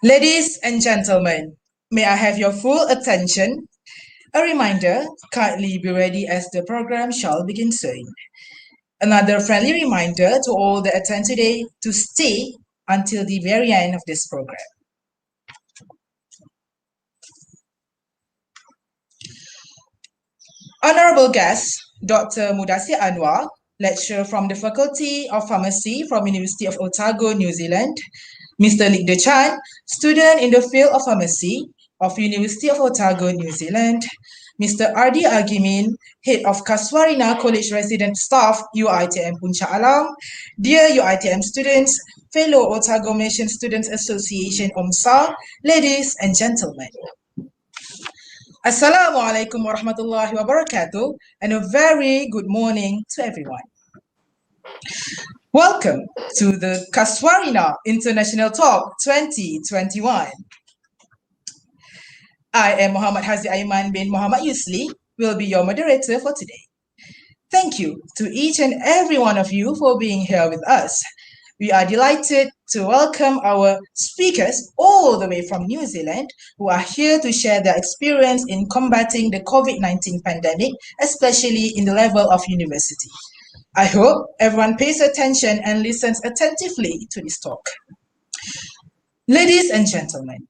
Ladies and gentlemen, may I have your full attention? A reminder, kindly be ready as the program shall begin soon. Another friendly reminder to all that attend today to stay until the very end of this program. Honorable guest, Dr. Mudassir Anwar, lecturer from the Faculty of Pharmacy from University of Otago, New Zealand. Mr. Ligda Chan, student in the field of pharmacy of University of Otago, New Zealand. Mr. Ardi Agimin, Head of Casuarina College Resident Staff, UiTM Puncak Alam. Dear UiTM students, fellow Otago Malaysian Students Association OMSA, ladies and gentlemen. Assalamualaikum warahmatullahi wabarakatuh, and a very good morning to everyone. Welcome to the Casuarina International Talk 2021. I am Muhammad Hazi Aiman bin Muhammad Yusli, will be your moderator for today. Thank you to each and every one of you for being here with us. We are delighted to welcome our speakers all the way from New Zealand who are here to share their experience in combating the COVID-19 pandemic, especially in the level of university. I hope everyone pays attention and listens attentively to this talk. Ladies and gentlemen,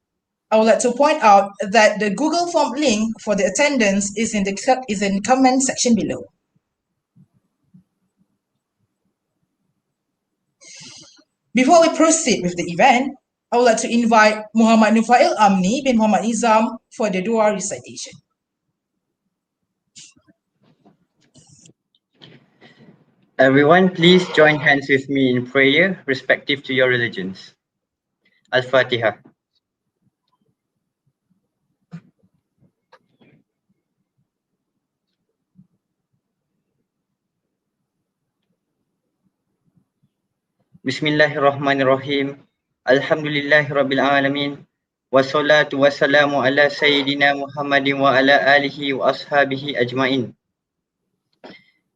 I would like to point out that the Google Form link for the attendance is in the comment section below. Before we proceed with the event, I would like to invite Muhammad Nufail Amni bin Muhammad Nizam for the dua recitation. Everyone, please join hands with me in prayer, respective to your religions. Al-Fatiha. Bismillahirrahmanirrahim. Alhamdulillahi Rabbil Alamin. Wassalatu wassalamu ala Sayyidina Muhammadin wa ala alihi wa ashabihi ajma'in.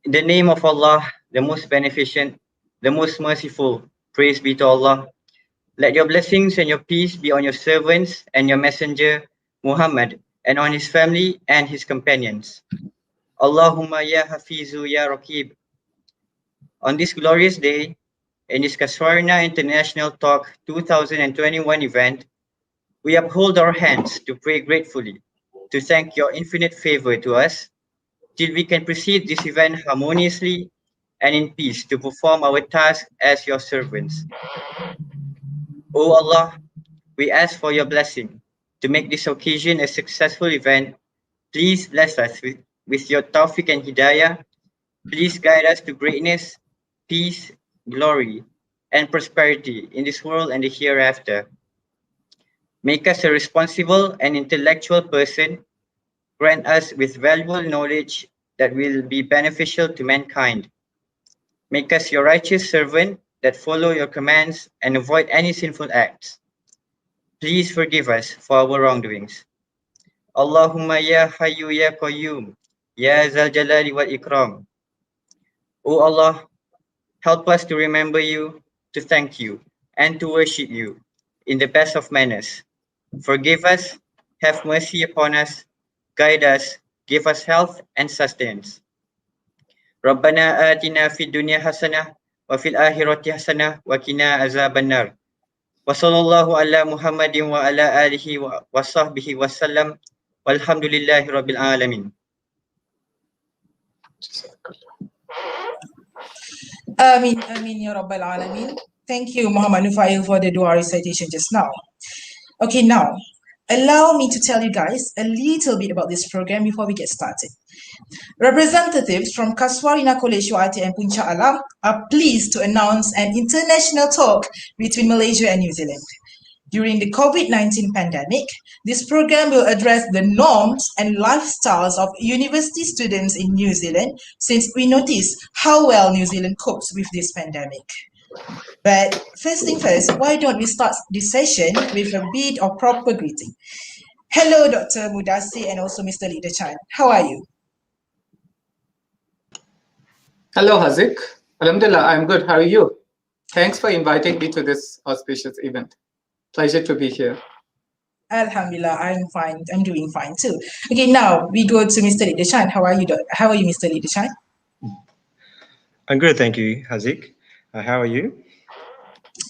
In the name of Allah, the most beneficent, the most merciful, praise be to Allah. Let your blessings and your peace be on your servants and your messenger, Muhammad, and on his family and his companions. Allahumma ya Hafizu ya Raqib. On this glorious day, in this Casuarina International Talk 2021 event, we uphold our hands to pray gratefully, to thank your infinite favor to us, till we can proceed this event harmoniously and in peace to perform our task as your servants. O Allah, we ask for your blessing to make this occasion a successful event. Please bless us with your tawfiq and hidayah. Please guide us to greatness, peace, glory, and prosperity in this world and the hereafter. Make us a responsible and intellectual person. Grant us with valuable knowledge that will be beneficial to mankind. Make us your righteous servant that follow your commands and avoid any sinful acts. Please forgive us for our wrongdoings. Allahumma ya hayyu ya qayyum, ya zal jalali wal ikram. O Allah, help us to remember you, to thank you, and to worship you in the best of manners. Forgive us, have mercy upon us, guide us, give us health and sustenance. Rabbana atina fid dunya hasanah wa fil akhirati hasanah wa qina azaban nar. Wa sallallahu ala Muhammadin wa ala alihi wa sahbihi wa sallam. Walhamdulillahi rabbil alamin. Amin, Amin, Ya Rabbal Alameen. Thank you, Muhammad Nufail, for the dua recitation just now. Okay, now, allow me to tell you guys a little bit about this program before we get started. Representatives from Casuarina College UiTM Puncak Alam are pleased to announce an international talk between Malaysia and New Zealand. During the COVID-19 pandemic, this program will address the norms and lifestyles of university students in New Zealand, since we notice how well New Zealand copes with this pandemic. But first thing first, why don't we start this session with a bit of proper greeting. Hello, Dr. Mudassir and also Mr. Ligda Chan. How are you? Hello, Hazik. Alhamdulillah, I'm good. How are you? Thanks for inviting me to this auspicious event. Pleasure to be here. Alhamdulillah, I'm fine. I'm doing fine too. Okay, now we go to Mr. Lee Deshan. How are you? How are you, Mr. Lee Deshan? I'm good, thank you, Hazik. How are you?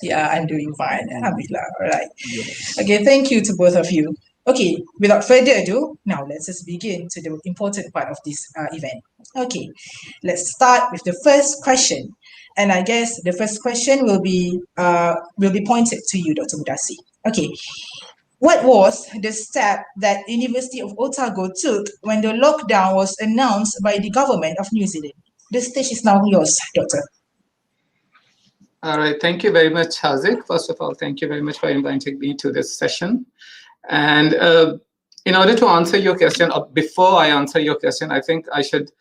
Yeah, I'm doing fine. Alhamdulillah. All right. Okay, thank you to both of you. Okay, without further ado, now let's just begin to the important part of this event. Okay, let's start with the first question. And I guess the first question will be pointed to you, Dr. Mudasi. Okay, what was the step that University of Otago took when the lockdown was announced by the government of New Zealand? The stage is now yours, Doctor. All right, thank you very much, Hazik. First of all, thank you very much for inviting me to this session. And in order to answer your question, or before I answer your question, I think I should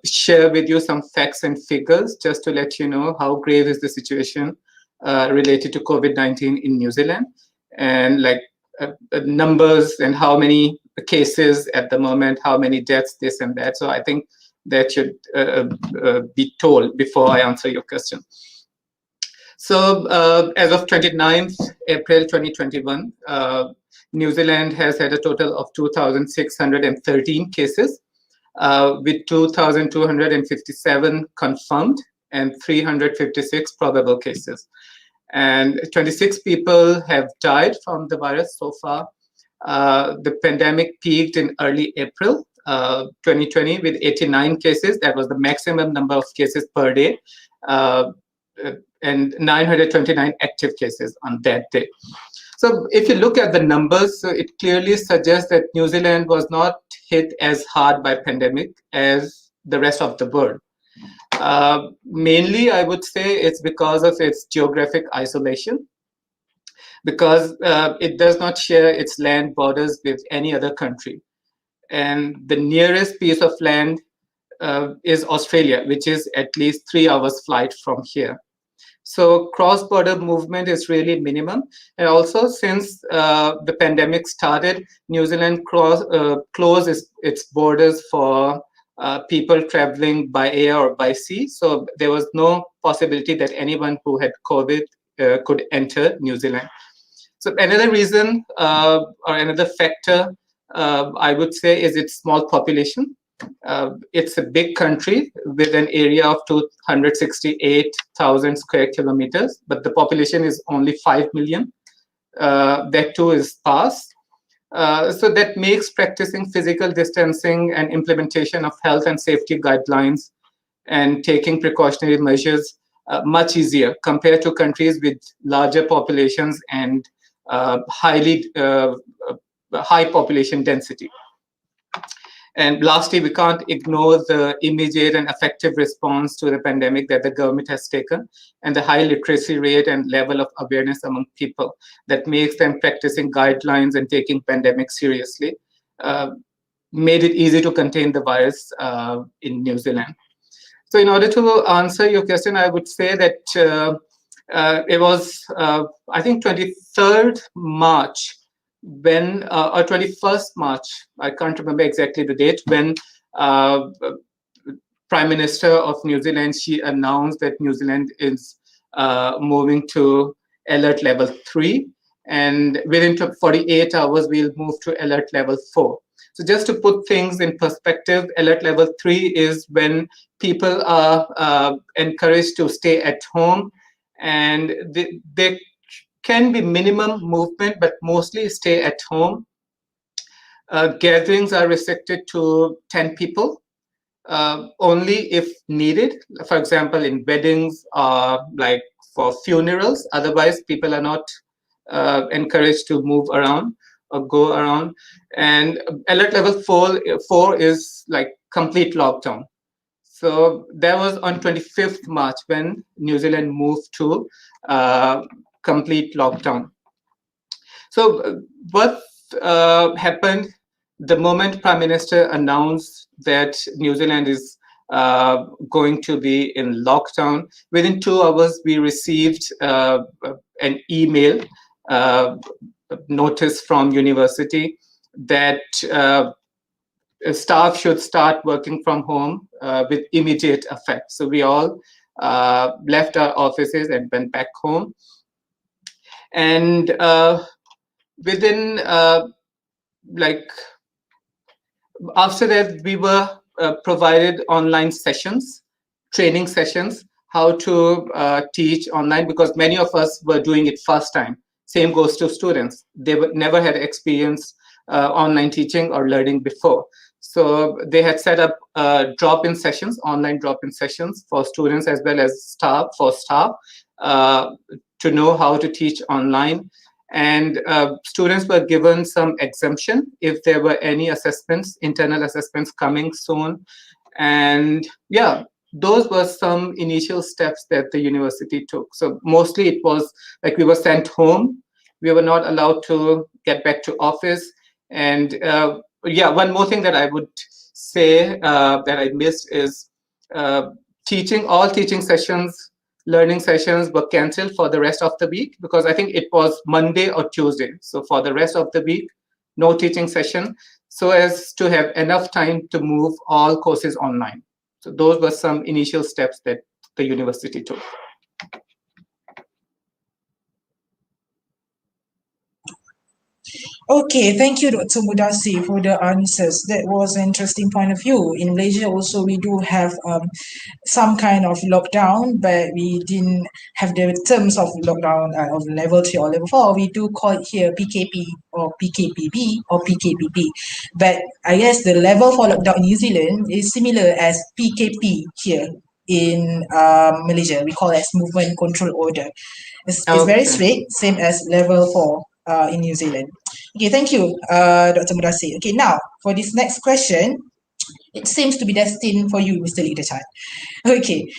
share with you some facts and figures just to let you know how grave is the situation related to COVID-19 in New Zealand, and like numbers and how many cases at the moment, how many deaths, this and that. So I think that should be told before I answer your question. So as of 29th April 2021, New Zealand has had a total of 2,613 cases, with 2,257 confirmed and 356 probable cases. And 26 people have died from the virus so far. The pandemic peaked in early April 2020 with 89 cases. That was the maximum number of cases per day. And 929 active cases on that day. So if you look at the numbers, so it clearly suggests that New Zealand was not hit as hard by pandemic as the rest of the world. Mainly, I would say it's because of its geographic isolation, because it does not share its land borders with any other country. And the nearest piece of land is Australia, which is at least 3 hours flight from here. So cross-border movement is really minimum. And also, since the pandemic started, New Zealand closed its borders for people traveling by air or by sea. So there was no possibility that anyone who had COVID could enter New Zealand. So another reason or another factor, I would say, is its small population. It's a big country with an area of 268,000 square kilometers, but the population is only 5 million. That too is sparse. So that makes practicing physical distancing and implementation of health and safety guidelines and taking precautionary measures much easier compared to countries with larger populations and high population density. And lastly, we can't ignore the immediate and effective response to the pandemic that the government has taken, and the high literacy rate and level of awareness among people that makes them practicing guidelines and taking pandemic seriously, made it easy to contain the virus in New Zealand. So in order to answer your question, I would say that it was, I think, 23rd March, when or 21st March, I can't remember exactly the date, when Prime Minister of New Zealand, she announced that New Zealand is moving to alert level 3, and within 48 hours we'll move to alert level 4. So just to put things in perspective, alert level 3 is when people are encouraged to stay at home, and they can be minimum movement, but mostly stay at home. Gatherings are restricted to 10 people, only if needed. For example, in weddings, like for funerals. Otherwise, people are not encouraged to move around or go around. And alert level 4 is like complete lockdown. So that was on 25th March when New Zealand moved to complete lockdown. So what happened the moment Prime Minister announced that New Zealand is going to be in lockdown? Within 2 hours, we received an email notice from university that staff should start working from home with immediate effect. So we all left our offices and went back home. And within like after that, we were provided online sessions, training sessions, how to teach online, because many of us were doing it first time. Same goes to students. They never had experience online teaching or learning before. So they had set up drop-in sessions, online drop-in sessions for students as well as staff, to know how to teach online. And students were given some exemption if there were any assessments, internal assessments coming soon. And yeah, those were some initial steps that the university took. So mostly it was like we were sent home. We were not allowed to get back to office. And yeah, one more thing that I would say that I missed is all teaching sessions, learning sessions were cancelled for the rest of the week, because I think it was Monday or Tuesday. So for the rest of the week, no teaching session, so as to have enough time to move all courses online. So those were some initial steps that the university took. Okay, thank you, Dr. Mudasi, for the answers. That was an interesting point of view. In Malaysia also, we do have some kind of lockdown, but we didn't have the terms of lockdown of level 3 or level 4. We do call it here PKP or PKPB or PKPP. But I guess the level for lockdown in New Zealand is similar as PKP here in Malaysia. We call it as movement control order. It's very strict, same as level 4 in New Zealand. Okay, thank you, Dr. Mudasi. Okay, now for this next question, it seems to be destined for you, Mr. Leader Chan. Okay,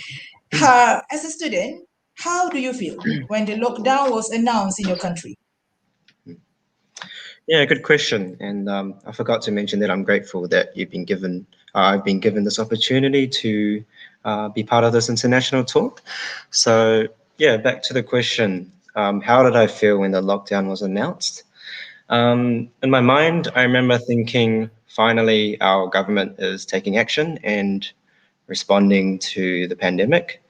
as a student, how do you feel when the lockdown was announced in your country? Yeah, good question. And I forgot to mention that I'm grateful that I've been given this opportunity to be part of this international tour. So yeah, back to the question. How did I feel when the lockdown was announced? In my mind, I remember thinking, finally, our government is taking action and responding to the pandemic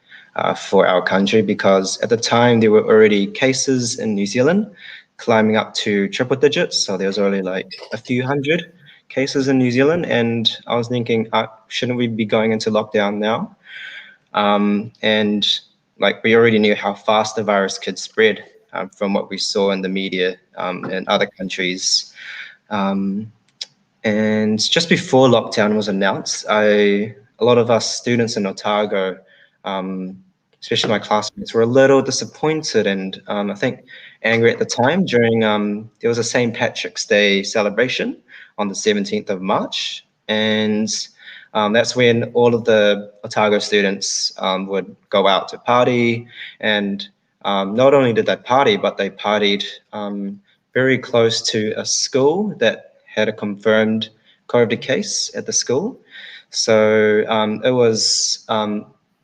for our country, because at the time there were already cases in New Zealand climbing up to triple digits. So there was only like a few hundred cases in New Zealand. And I was thinking, shouldn't we be going into lockdown now? And like we already knew how fast the virus could spread from what we saw in the media in other countries. And just before lockdown was announced, a lot of us students in Otago, especially my classmates, were a little disappointed and I think angry at the time during, there was a St. Patrick's Day celebration on the 17th of March. And that's when all of the Otago students would go out to party. And not only did they party, but they partied very close to a school that had a confirmed COVID case at the school. So it was,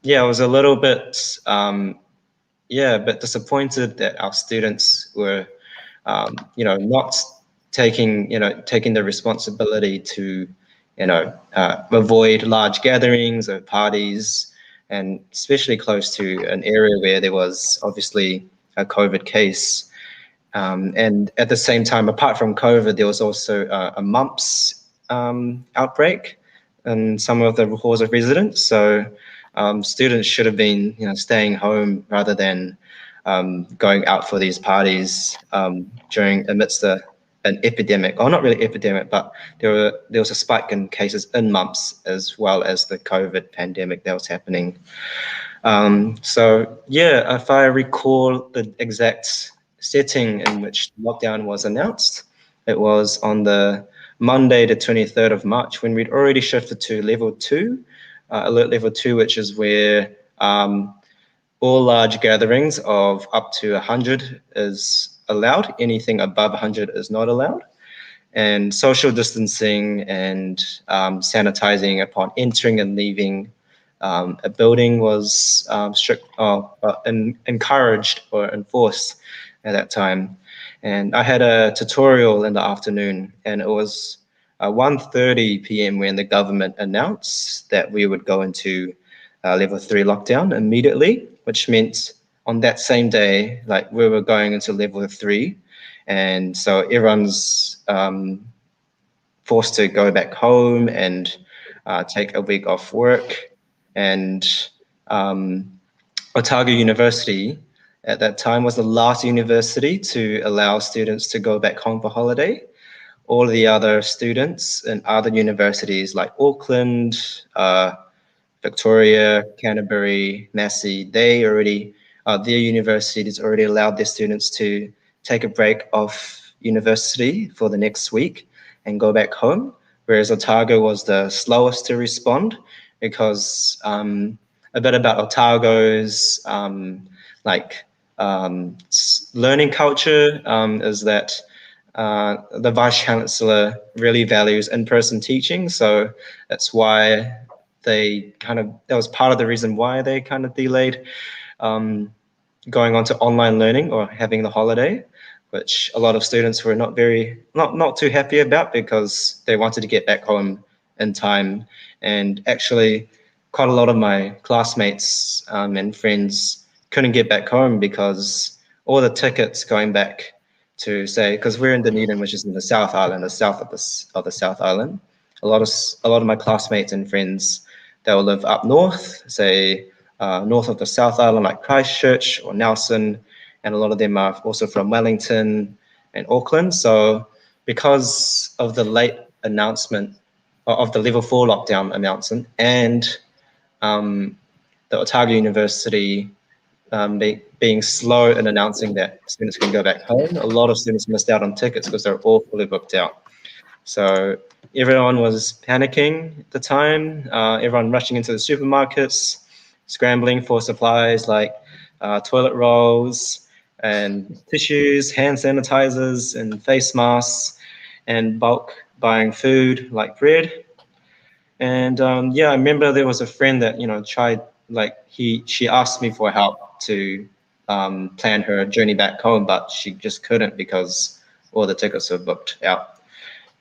yeah, I was a little bit, yeah, a bit disappointed that our students were, not taking the responsibility to, avoid large gatherings or parties, and especially close to an area where there was obviously a COVID case. And at the same time, apart from COVID, there was also a mumps outbreak in some of the halls of residence. So students should have been, staying home rather than going out for these parties amidst an epidemic, or not really epidemic, but there was a spike in cases in mumps as well as the COVID pandemic that was happening. So yeah, if I recall the exact setting in which lockdown was announced, it was on the Monday, the 23rd of March, when we'd already shifted to level 2, alert level 2, which is where all large gatherings of up to 100 is allowed. Anything above 100 is not allowed. And social distancing and sanitizing upon entering and leaving a building was encouraged or enforced at that time. And I had a tutorial in the afternoon, and it was 1:30 p.m. when the government announced that we would go into level 3 lockdown immediately, which meant on that same day, like we were going into level 3, and so everyone's forced to go back home and take a week off work. And Otago University at that time was the last university to allow students to go back home for holiday. All the other students in other universities like Auckland, Victoria, Canterbury, Massey, they already, their universities already allowed their students to take a break off university for the next week and go back home, whereas Otago was the slowest to respond because a bit about Otago's learning culture is that the Vice Chancellor really values in-person teaching, so that's why that was part of the reason why they kind of delayed going on to online learning or having the holiday, which a lot of students were not too happy about because they wanted to get back home in time. And actually quite a lot of my classmates and friends couldn't get back home because all the tickets going back to, say, because we're in Dunedin, which is in the South Island, the south of the South Island. A lot of my classmates and friends, they will live up north, say north of the South Island, like Christchurch or Nelson, and a lot of them are also from Wellington and Auckland. So because of the late announcement of the level 4 lockdown announcement and the Otago University being slow in announcing that students can go back home, a lot of students missed out on tickets because they're all fully booked out. So everyone was panicking at the time, everyone rushing into the supermarkets, scrambling for supplies like toilet rolls and tissues, hand sanitizers and face masks, and bulk buying food like bread. And yeah, I remember there was a friend that, tried, she asked me for help to plan her journey back home, but she just couldn't because all the tickets were booked out.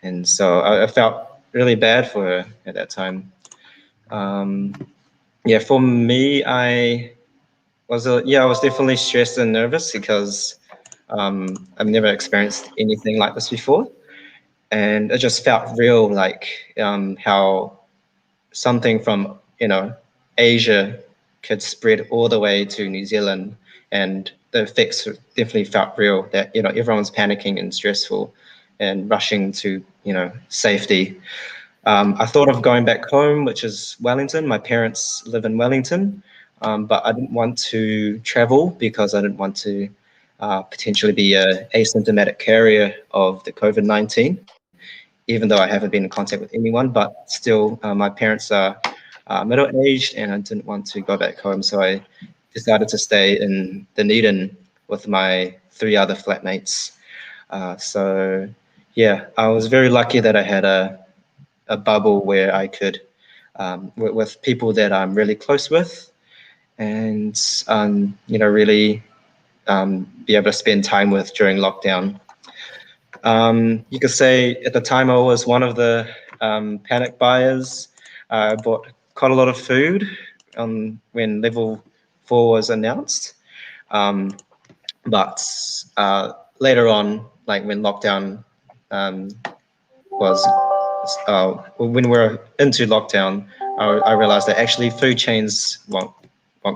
And so I felt really bad for her at that time. Yeah, for me, I was definitely stressed and nervous because I've never experienced anything like this before. And it just felt real, like how something from, Asia could spread all the way to New Zealand, and the effects definitely felt real, that, everyone's panicking and stressful and rushing to, safety. I thought of going back home, which is Wellington. My parents live in Wellington, but I didn't want to travel because I didn't want to potentially be an asymptomatic carrier of the COVID-19, even though I haven't been in contact with anyone. But still, my parents are middle-aged and I didn't want to go back home. So I decided to stay in Dunedin with my 3 other flatmates. So yeah, I was very lucky that I had a bubble where I could, with people that I'm really close with, and really be able to spend time with during lockdown. You could say at the time I was one of the panic buyers. I bought quite a lot of food when level 4 was announced. But later on, like when lockdown when we're into lockdown, I realized that actually food chains won't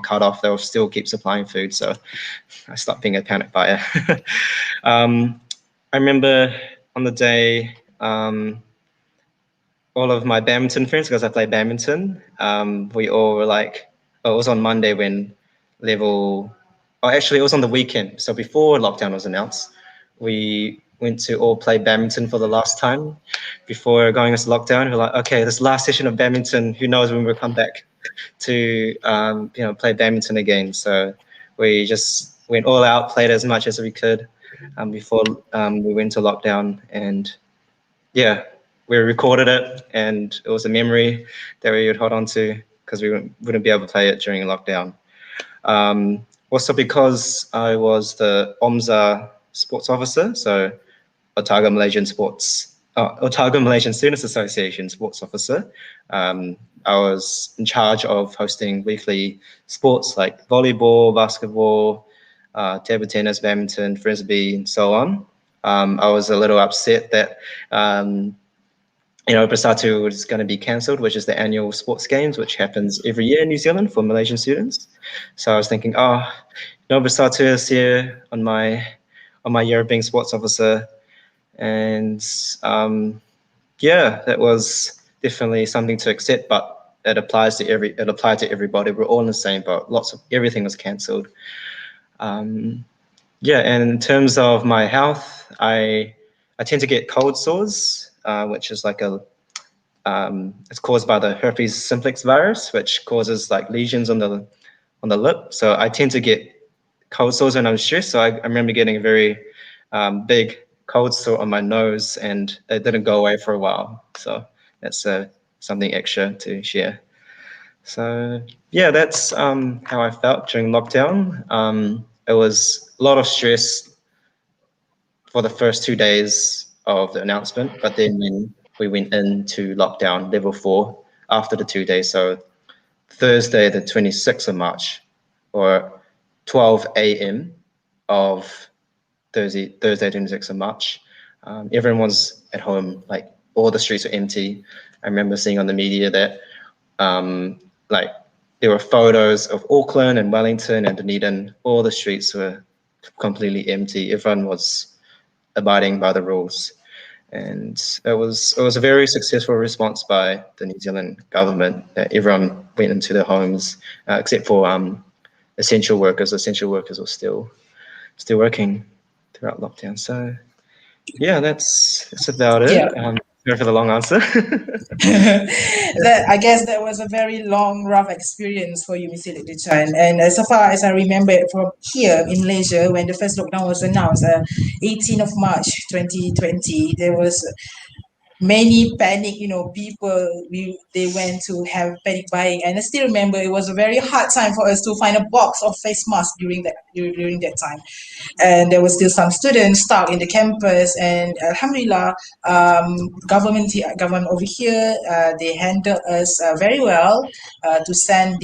cut off. They'll still keep supplying food. So I stopped being a panic buyer. I remember on the day, all of my badminton friends, because I play badminton, we all were like, it was on Monday when actually it was on the weekend. So before lockdown was announced, we went to all play badminton for the last time before going into lockdown. We're like, okay, this last session of badminton, who knows when we'll come back to play badminton again. So we just went all out, played as much as we could before we went to lockdown. And yeah, we recorded it, and it was a memory that we would hold on to because we wouldn't be able to play it during lockdown. Also because I was the OMSA sports officer, so Otago Malaysian Students Association sports officer. I was in charge of hosting weekly sports like volleyball, basketball, table tennis, badminton, frisbee, and so on. I was a little upset that Bersatu was going to be cancelled, which is the annual sports games, which happens every year in New Zealand for Malaysian students. So I was thinking, Bersatu is here on my year of being sports officer, and yeah, that was definitely something to accept, but it applied to everybody. We're all in the same boat. Everything was cancelled. Yeah, and in terms of my health, I tend to get cold sores, which is like it's caused by the herpes simplex virus, which causes like lesions on the lip. So I tend to get cold sores when I'm stressed. So I remember getting a very big cold sore on my nose, and it didn't go away for a while. So that's something extra to share. So yeah, that's how I felt during lockdown. It was a lot of stress for the first 2 days of the announcement, but then when we went into lockdown level 4 after the 2 days, so Thursday the 26th of March, or 12 a.m. of Thursday 26th of March, everyone was at home, like all the streets were empty. I remember seeing on the media that like there were photos of Auckland and Wellington and Dunedin, all the streets were completely empty. Everyone was abiding by the rules, and it was a very successful response by the New Zealand government that everyone went into their homes, except for essential workers. Essential workers were still working throughout lockdown. So yeah, that's about it. Yeah. Sorry for the long answer. I guess that was a very long, rough experience for you, Mr. Dichan. And so far as I remember from here in Malaysia, when the first lockdown was announced, 18th of March 2020, there was many panic, people, they went to have panic buying. And I still remember it was a very hard time for us to find a box of face masks during that time. And there was still some students stuck in the campus, and alhamdulillah, government over here, they handled us very well to send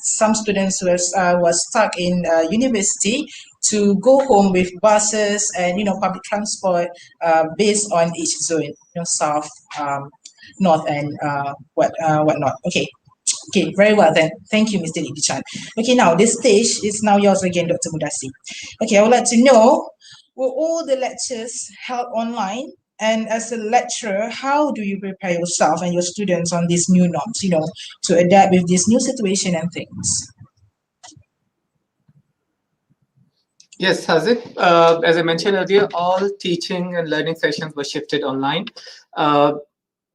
some students who was stuck in university to go home with buses and public transport based on each zone, south, north, and whatnot. Okay, very well then. Thank you, Mr. Dichan. Okay, now this stage is now yours again, Dr. Mudasi. Okay, I would like to know, were all the lectures held online? And as a lecturer, how do you prepare yourself and your students on these new norms, to adapt with this new situation and things? Yes, Haziq. As I mentioned earlier, all teaching and learning sessions were shifted online.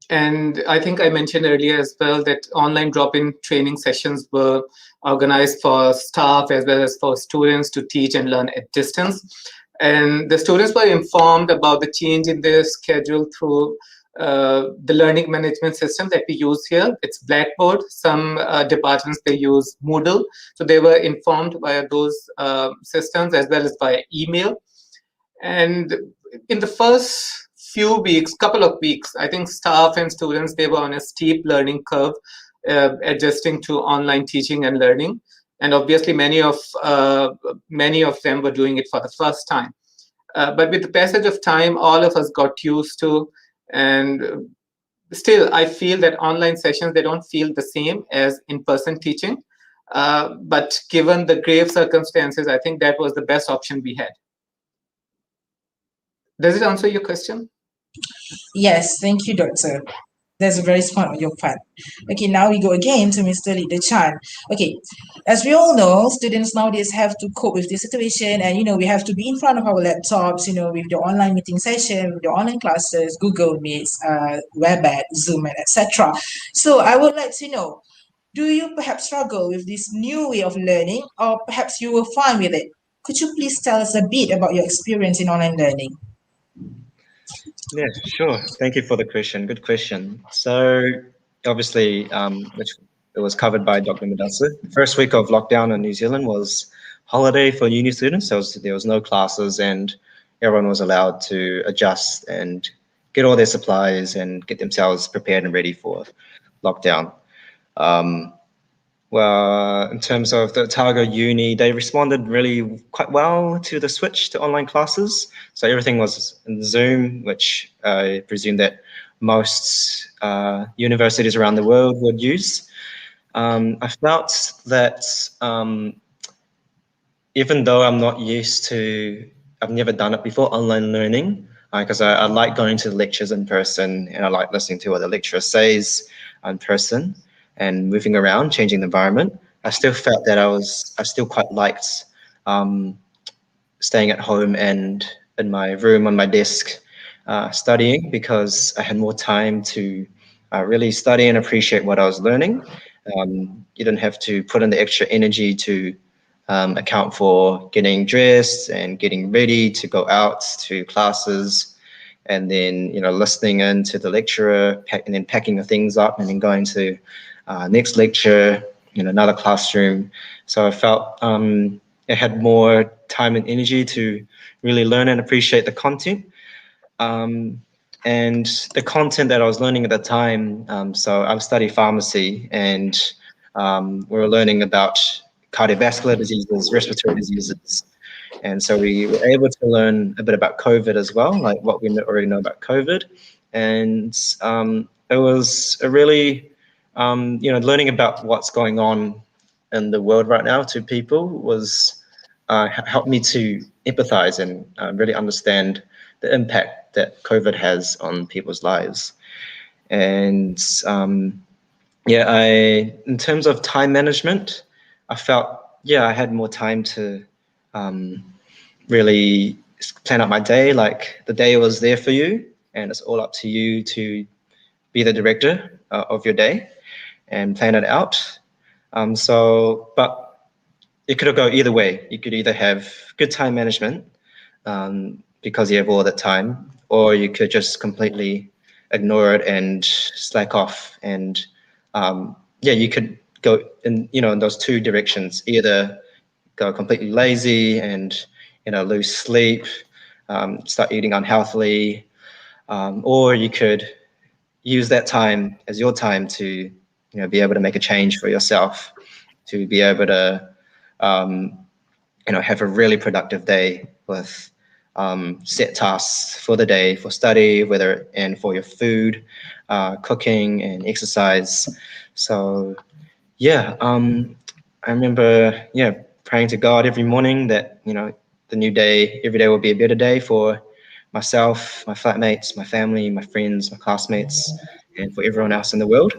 And I think I mentioned earlier as well that online drop-in training sessions were organized for staff as well as for students to teach and learn at distance. And the students were informed about the change in their schedule through the learning management system that we use here. It's Blackboard. Some departments, they use Moodle. So they were informed via those systems as well as by email. And in the first couple of weeks, I think staff and students, they were on a steep learning curve, adjusting to online teaching and learning. And obviously many of them were doing it for the first time. But with the passage of time, all of us got used to, and still I feel that online sessions, they don't feel the same as in-person teaching. But given the grave circumstances, I think that was the best option we had. Does it answer your question? Yes, thank you, Doctor. That's very smart on your part. Okay, now we go again to Mr. Lee Chan. Okay, as we all know, students nowadays have to cope with this situation, and we have to be in front of our laptops, with the online meeting session, with the online classes, Google Meets, WebEx, Zoom, and etc. So I would like to know, do you perhaps struggle with this new way of learning, or perhaps you were fine with it? Could you please tell us a bit about your experience in online learning? Yeah, sure. Thank you for the question. Good question. So obviously, which it was covered by Dr. Mudasa. The first week of lockdown in New Zealand was holiday for uni students. So there was no classes, and everyone was allowed to adjust and get all their supplies and get themselves prepared and ready for lockdown. Well, in terms of the Otago Uni, they responded really quite well to the switch to online classes. So everything was in Zoom, which I presume that most universities around the world would use. I felt that even though I'm not used to, I've never done it before, online learning, because I like going to lectures in person and I like listening to what the lecturer says in person and moving around, changing the environment. I still felt that I still quite liked staying at home and in my room on my desk studying, because I had more time to really study and appreciate what I was learning. You didn't have to put in the extra energy to account for getting dressed and getting ready to go out to classes, and then listening in to the lecturer, and then packing your things up and then going to next lecture in another classroom. So I felt I had more time and energy to really learn and appreciate the content. And the content that I was learning at the time, so I studied pharmacy, and we were learning about cardiovascular diseases, respiratory diseases. And so we were able to learn a bit about COVID as well, like what we already know about COVID. And it was a really, learning about what's going on in the world right now to people was helped me to empathize and really understand the impact that COVID has on people's lives. And in terms of time management, I felt, I had more time to really plan out my day. Like, the day was there for you, and it's all up to you to be the director of your day and plan it out. But it could go either way. You could either have good time management because you have all that time, or you could just completely ignore it and slack off. And you could go in those two directions. Either go completely lazy and lose sleep, start eating unhealthily, or you could use that time as your time to be able to make a change for yourself, to be able to have a really productive day with set tasks for the day, for study, and for your food, cooking and exercise. So I remember praying to God every morning that every day will be a better day for myself, my flatmates, my family, my friends, my classmates, and for everyone else in the world.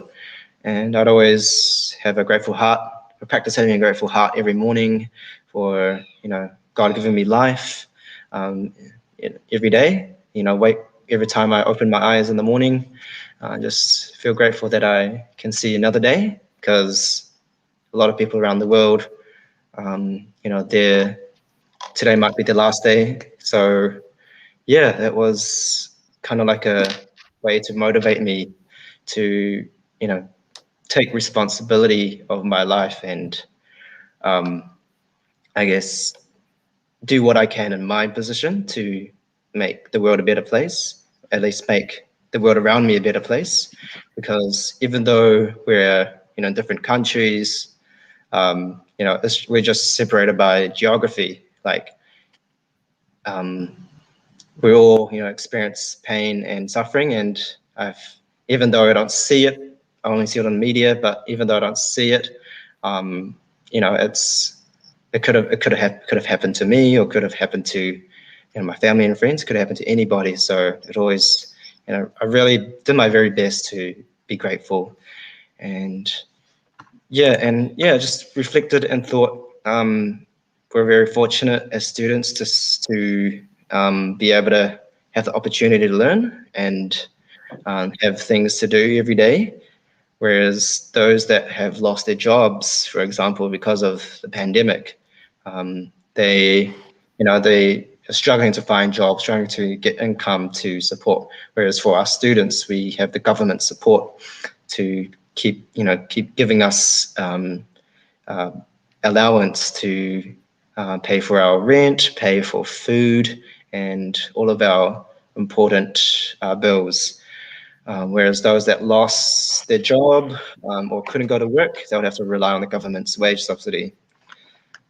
And I'd always have a grateful heart. I practice having a grateful heart every morning for God giving me life every day. Every time I open my eyes in the morning, I just feel grateful that I can see another day, because a lot of people around the world, today might be the last day. So it was kind of like a way to motivate me to take responsibility of my life and I guess do what I can in my position to make the world a better place, at least make the world around me a better place. Because even though we're in different countries, we're just separated by geography. Like we all experience pain and suffering, and even though I don't see it, I only see it on media, but even though I don't see it, it could have happened to me, or could have happened to my family and friends, could have happened to anybody. So it always, I really did my very best to be grateful, and just reflected and thought we're very fortunate as students to be able to have the opportunity to learn and have things to do every day. Whereas those that have lost their jobs, for example, because of the pandemic, they are struggling to find jobs, trying to get income to support. Whereas for our students, we have the government support to keep giving us allowance to pay for our rent, pay for food, and all of our important bills. Whereas those that lost their job or couldn't go to work, they would have to rely on the government's wage subsidy.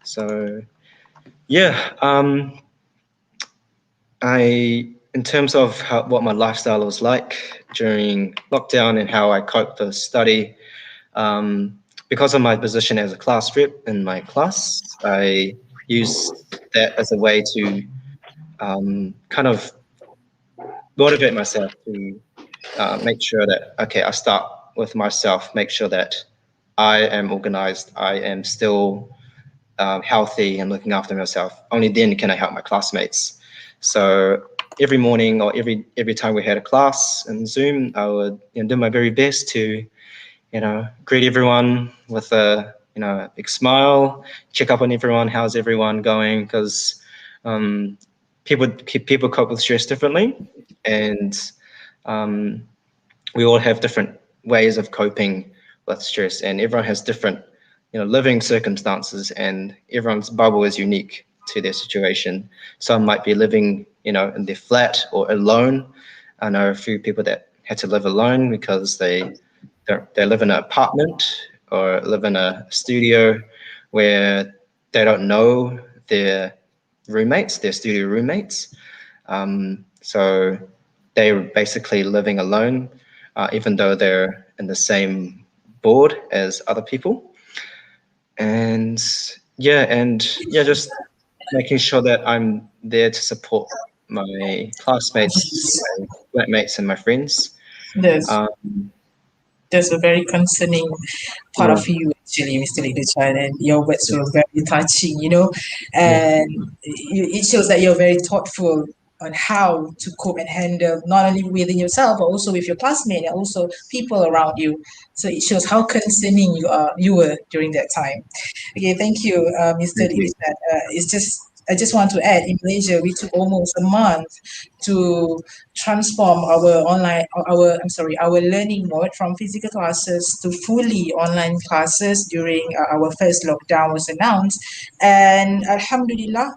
So yeah, in terms of what my lifestyle was like during lockdown and how I coped with study, because of my position as a class rep in my class, I used that as a way to kind of motivate myself to make sure that, okay, I start with myself, make sure that I am organized, I am still healthy and looking after myself. Only then can I help my classmates. So every morning or every time we had a class in Zoom, I would do my very best to greet everyone with a big smile, check up on everyone, how's everyone going, because people cope with stress differently, and we all have different ways of coping with stress, and everyone has different living circumstances, and everyone's bubble is unique to their situation. Some might be living in their flat or alone. I know a few people that had to live alone because they live in an apartment or live in a studio where they don't know their roommates, their studio roommates. So they're basically living alone, even though they're in the same board as other people. And just making sure that I'm there to support my classmates, my flatmates, and my friends. There's a very concerning part of you, actually, Mr. Leaderchan, and your words were very touching, and it shows that you're very thoughtful on how to cope and handle not only within yourself, but also with your classmates and also people around you. So it shows how concerning you were during that time. Okay, thank you, Mr. Leaderchan. I just want to add, in Malaysia, we took almost a month to transform our learning mode from physical classes to fully online classes during our first lockdown was announced. And Alhamdulillah,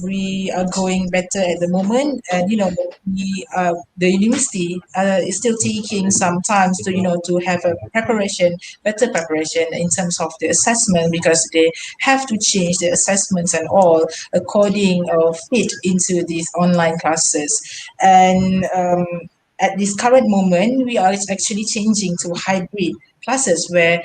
we are going better at the moment, and the university is still taking some time to have a better preparation in terms of the assessment, because they have to change the assessments and all according fit into these online classes. And at this current moment, we are actually changing to hybrid classes where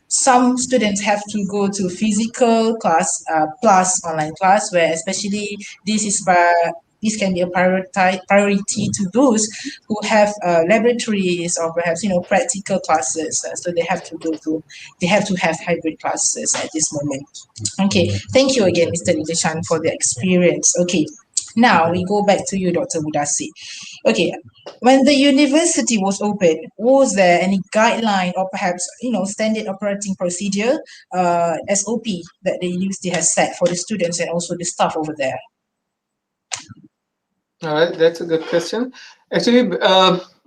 some students have to go to physical class plus online class, where especially this can be a priority to those who have laboratories or perhaps practical classes. So they have to have hybrid classes at this moment. Okay, thank you again, Mr. Leaderchan, for the experience. Okay, now we go back to you, Dr. Mudassi. Okay, when the university was open, was there any guideline or perhaps standard operating procedure, SOP, that the university has set for the students and also the staff over there? All right, that's a good question. Actually,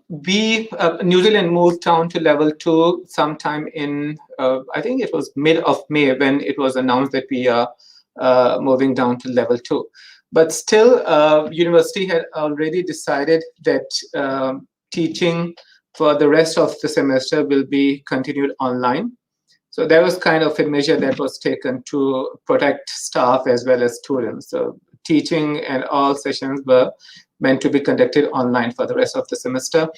New Zealand moved down to level 2 sometime in, I think it was mid of May when it was announced that we are moving down to level 2. But still, university had already decided that teaching for the rest of the semester will be continued online. So that was kind of a measure that was taken to protect staff as well as students. So teaching and all sessions were meant to be conducted online for the rest of the semester.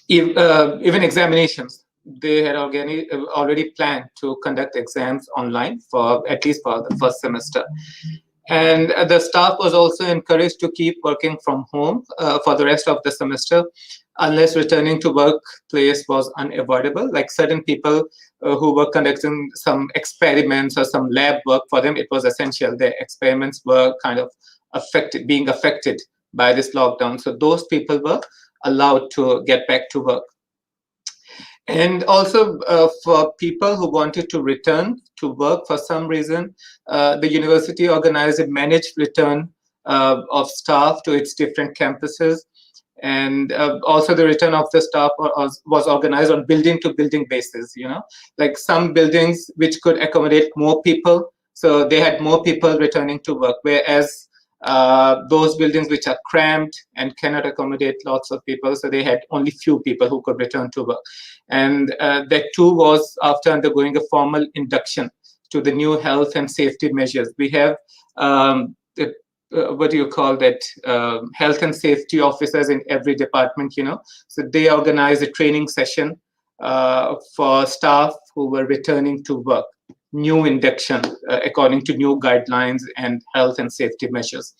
Even examinations, they had already planned to conduct exams online at least for the first semester. And the staff was also encouraged to keep working from home for the rest of the semester, unless returning to workplace was unavoidable. Like certain people who were conducting some experiments or some lab work, for them it was essential. Their experiments were kind of being affected by this lockdown. So those people were allowed to get back to work. And also for people who wanted to return to work for some reason, the university organized a managed return of staff to its different campuses. And also the return of the staff was organized on building to building basis, like some buildings which could accommodate more people. So they had more people returning to work, whereas those buildings which are cramped and cannot accommodate lots of people, so they had only few people who could return to work. And that too was after undergoing a formal induction to the new health and safety measures. We have what do you call that, health and safety officers in every department, you know. So they organized a training session for staff who were returning to work, new induction according to new guidelines and health and safety measures.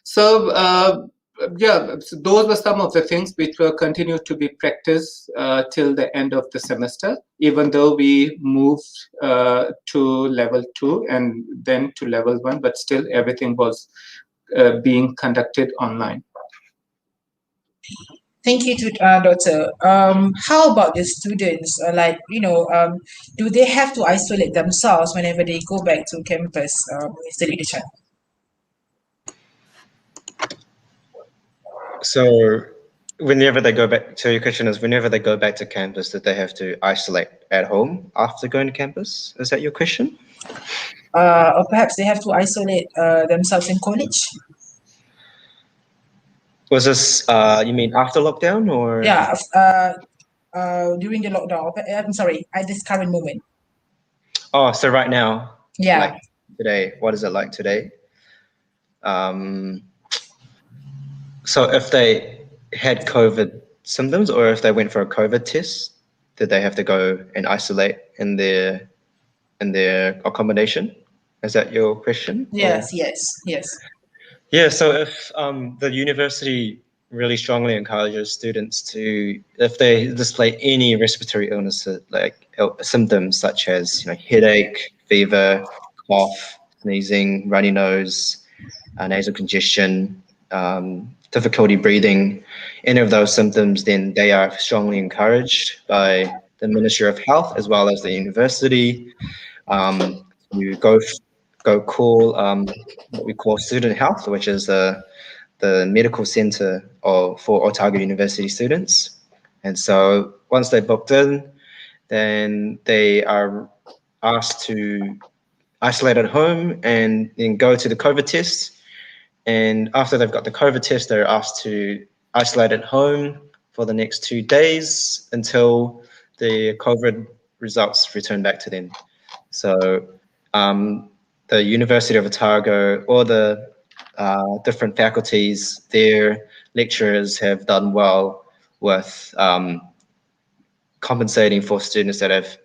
So yeah, so those were some of the things which will continue to be practiced till the end of the semester, even though we moved to level 2 and then to level 1, but still everything was being conducted online. Thank you, Doctor. How about the students? Like, you know, do they have to isolate themselves whenever they go back to campus, Mr. Lidichan? So whenever they go back, so your question is, whenever they go back to campus, that they have to isolate at home after going to campus? Is that your question? Or perhaps they have to isolate themselves in college? Was this, you mean after lockdown or? Yeah, during the lockdown. I'm sorry, at this current moment. Oh, so right now? Yeah. Like today, what is it like today? So if they had COVID symptoms or if they went for a COVID test, did they have to go and isolate in their accommodation? Is that your question? Yes, or? yes. Yeah, so if the university really strongly encourages students to, if they display any respiratory illness, like symptoms such as, you know, headache, fever, cough, sneezing, runny nose, nasal congestion, difficulty breathing, any of those symptoms, then they are strongly encouraged by the Ministry of Health as well as the university to go call what we call student health, which is the medical center for Otago University students. And so once they booked in, then they are asked to isolate at home and then go to the COVID test. And after they've got the COVID test, they're asked to isolate at home for the next 2 days until the COVID results return back to them. So the University of Otago, or the different faculties, their lecturers have done well with compensating for students that have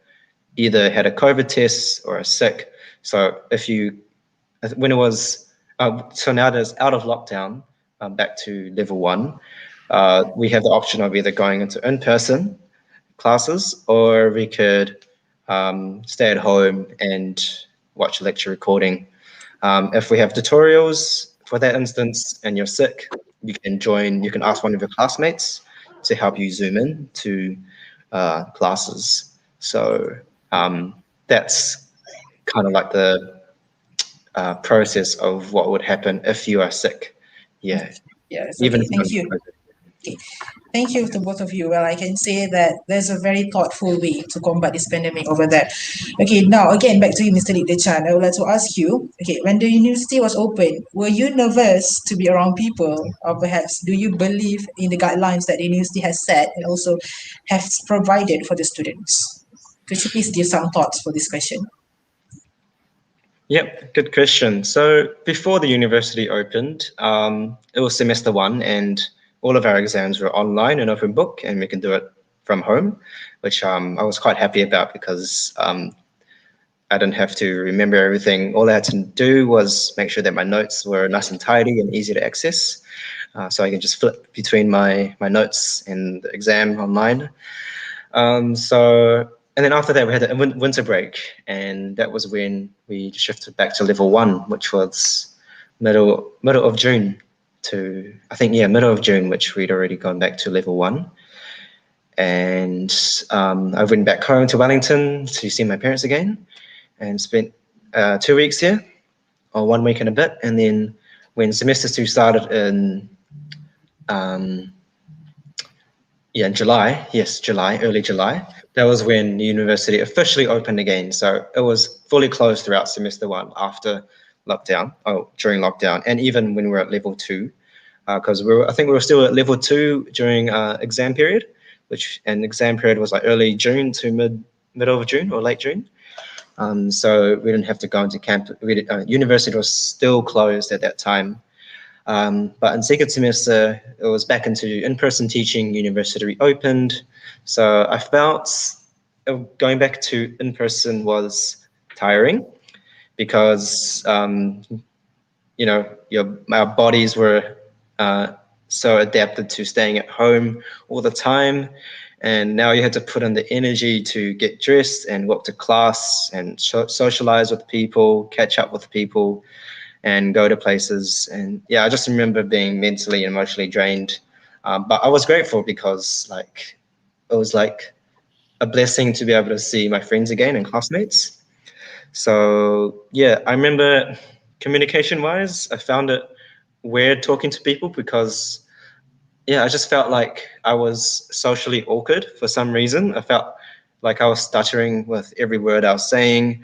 either had a COVID test or are sick. So when it was, so now that it's out of lockdown, back to level 1, we have the option of either going into in-person classes, or we could stay at home and watch a lecture recording. If we have tutorials for that instance and you're sick, you can ask one of your classmates to help you Zoom in to classes. So that's kind of like the process of what would happen if you are sick. Yeah. Yes. Even Okay, thank you. Okay. Thank you to both of you. Well, I can say that there's a very thoughtful way to combat this pandemic over there. Okay, now again, back to you, Mr. Lee Chan. I would like to ask you, okay, when the university was open, were you nervous to be around people, or perhaps do you believe in the guidelines that the university has set and also has provided for the students? Could you please give some thoughts for this question? Yep, good question. So before the university opened, it was semester 1 and all of our exams were online and open book, and we can do it from home, which I was quite happy about because I didn't have to remember everything. All I had to do was make sure that my notes were nice and tidy and easy to access. So I can just flip between my notes and the exam online. And then after that, we had a winter break, and that was when we shifted back to level 1, which was middle of June to, I think, yeah, middle of June, which we'd already gone back to level 1. And I went back home to Wellington to see my parents again and spent 2 weeks here, or 1 week and a bit. And then when semester 2 started in July, early July, that was when the university officially opened again. So it was fully closed throughout semester 1 after lockdown, during lockdown, and even when we were at level 2, because I think we were still at level 2 during exam period, and exam period was like early June to middle of June or late June. So we didn't have to go into camp. University was still closed at that time. But in second semester, it was back into in-person teaching. University reopened. So I felt going back to in-person was tiring because, you know, our bodies were so adapted to staying at home all the time. And now you had to put in the energy to get dressed and walk to class and socialize with people, catch up with people, and go to places. And yeah, I just remember being mentally and emotionally drained. But I was grateful because like it was like a blessing to be able to see my friends again and classmates. So yeah, I remember communication-wise, I found it weird talking to people because yeah, I just felt like I was socially awkward for some reason. I felt like I was stuttering with every word I was saying.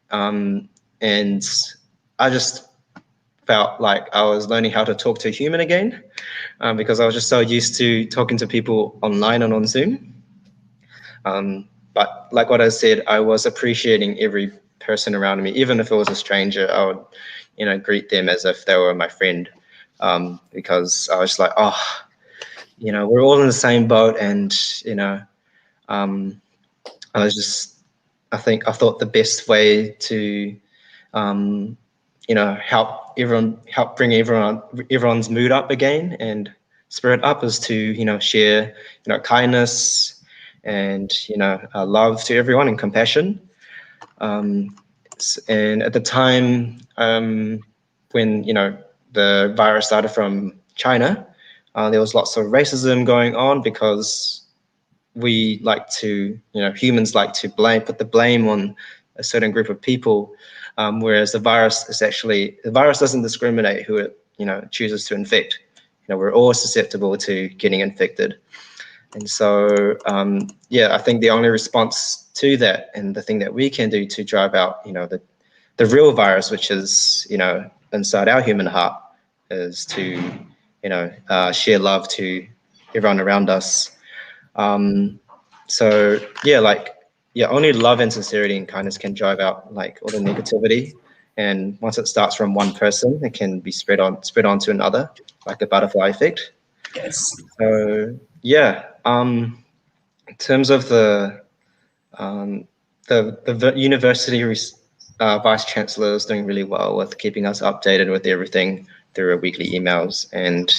And I just felt like I was learning how to talk to a human again because I was just so used to talking to people online and on Zoom. But like what I said, I was appreciating every person around me, even if it was a stranger. I would, you know, greet them as if they were my friend because I was like, oh, you know, we're all in the same boat, and you know, I thought the best way to, you know, help bring everyone's mood up again and spirit up is to, you know, share, you know, kindness and, you know, love to everyone and compassion. And at the time when, you know, the virus started from China, there was lots of racism going on because we like to, you know, humans like to put the blame on a certain group of people, whereas the virus doesn't discriminate who it, you know, chooses to infect. You know, we're all susceptible to getting infected. And so, yeah, I think the only response to that and the thing that we can do to drive out, you know, the real virus, which is, you know, inside our human heart, is to, you know, share love to everyone around us. So yeah, like, yeah, only love and sincerity and kindness can drive out like all the negativity. And once it starts from one person, it can be spread on to another, like a butterfly effect. Yes. So yeah, in terms of the university vice chancellor is doing really well with keeping us updated with everything through our weekly emails. And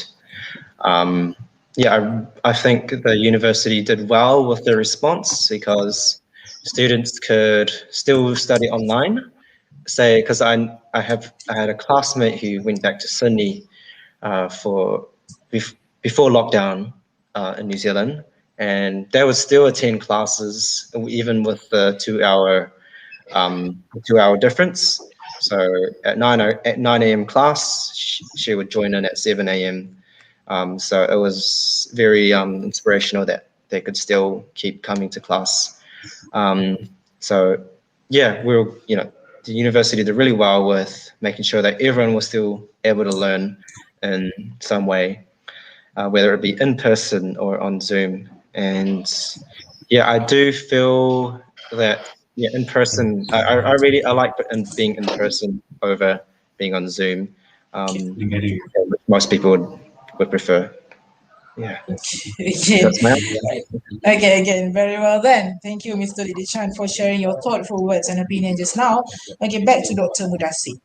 yeah, I think the university did well with the response because students could still study online. Say, because I had a classmate who went back to Sydney before lockdown in New Zealand, and they would still attend classes even with the 2-hour difference. So at 9 a.m. class, she would join in at 7 a.m. So it was very inspirational that they could still keep coming to class. So yeah, you know, the university did really well with making sure that everyone was still able to learn in some way, whether it be in person or on Zoom. And yeah, I do feel that in person, I like being in person over being on Zoom, which most people would prefer. Yeah. Okay. That's my Okay, again, very well then. Thank you, Mr. Lidichan, for sharing your thoughtful words and opinion just now. Okay, back to Dr. Mudasi.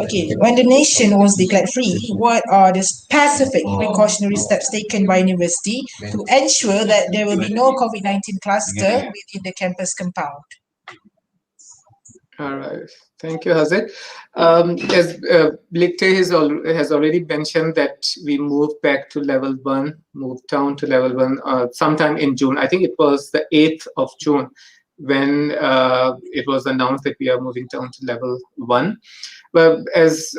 Okay, when the nation was declared free, what are the specific precautionary steps taken by university to ensure that there will be no COVID-19 cluster within the campus compound? All right. Thank you, Haziq. As Blikte has already mentioned that we moved back to level 1, moved down to level 1 sometime in June. I think it was the 8th of June when it was announced that we are moving down to level 1. But as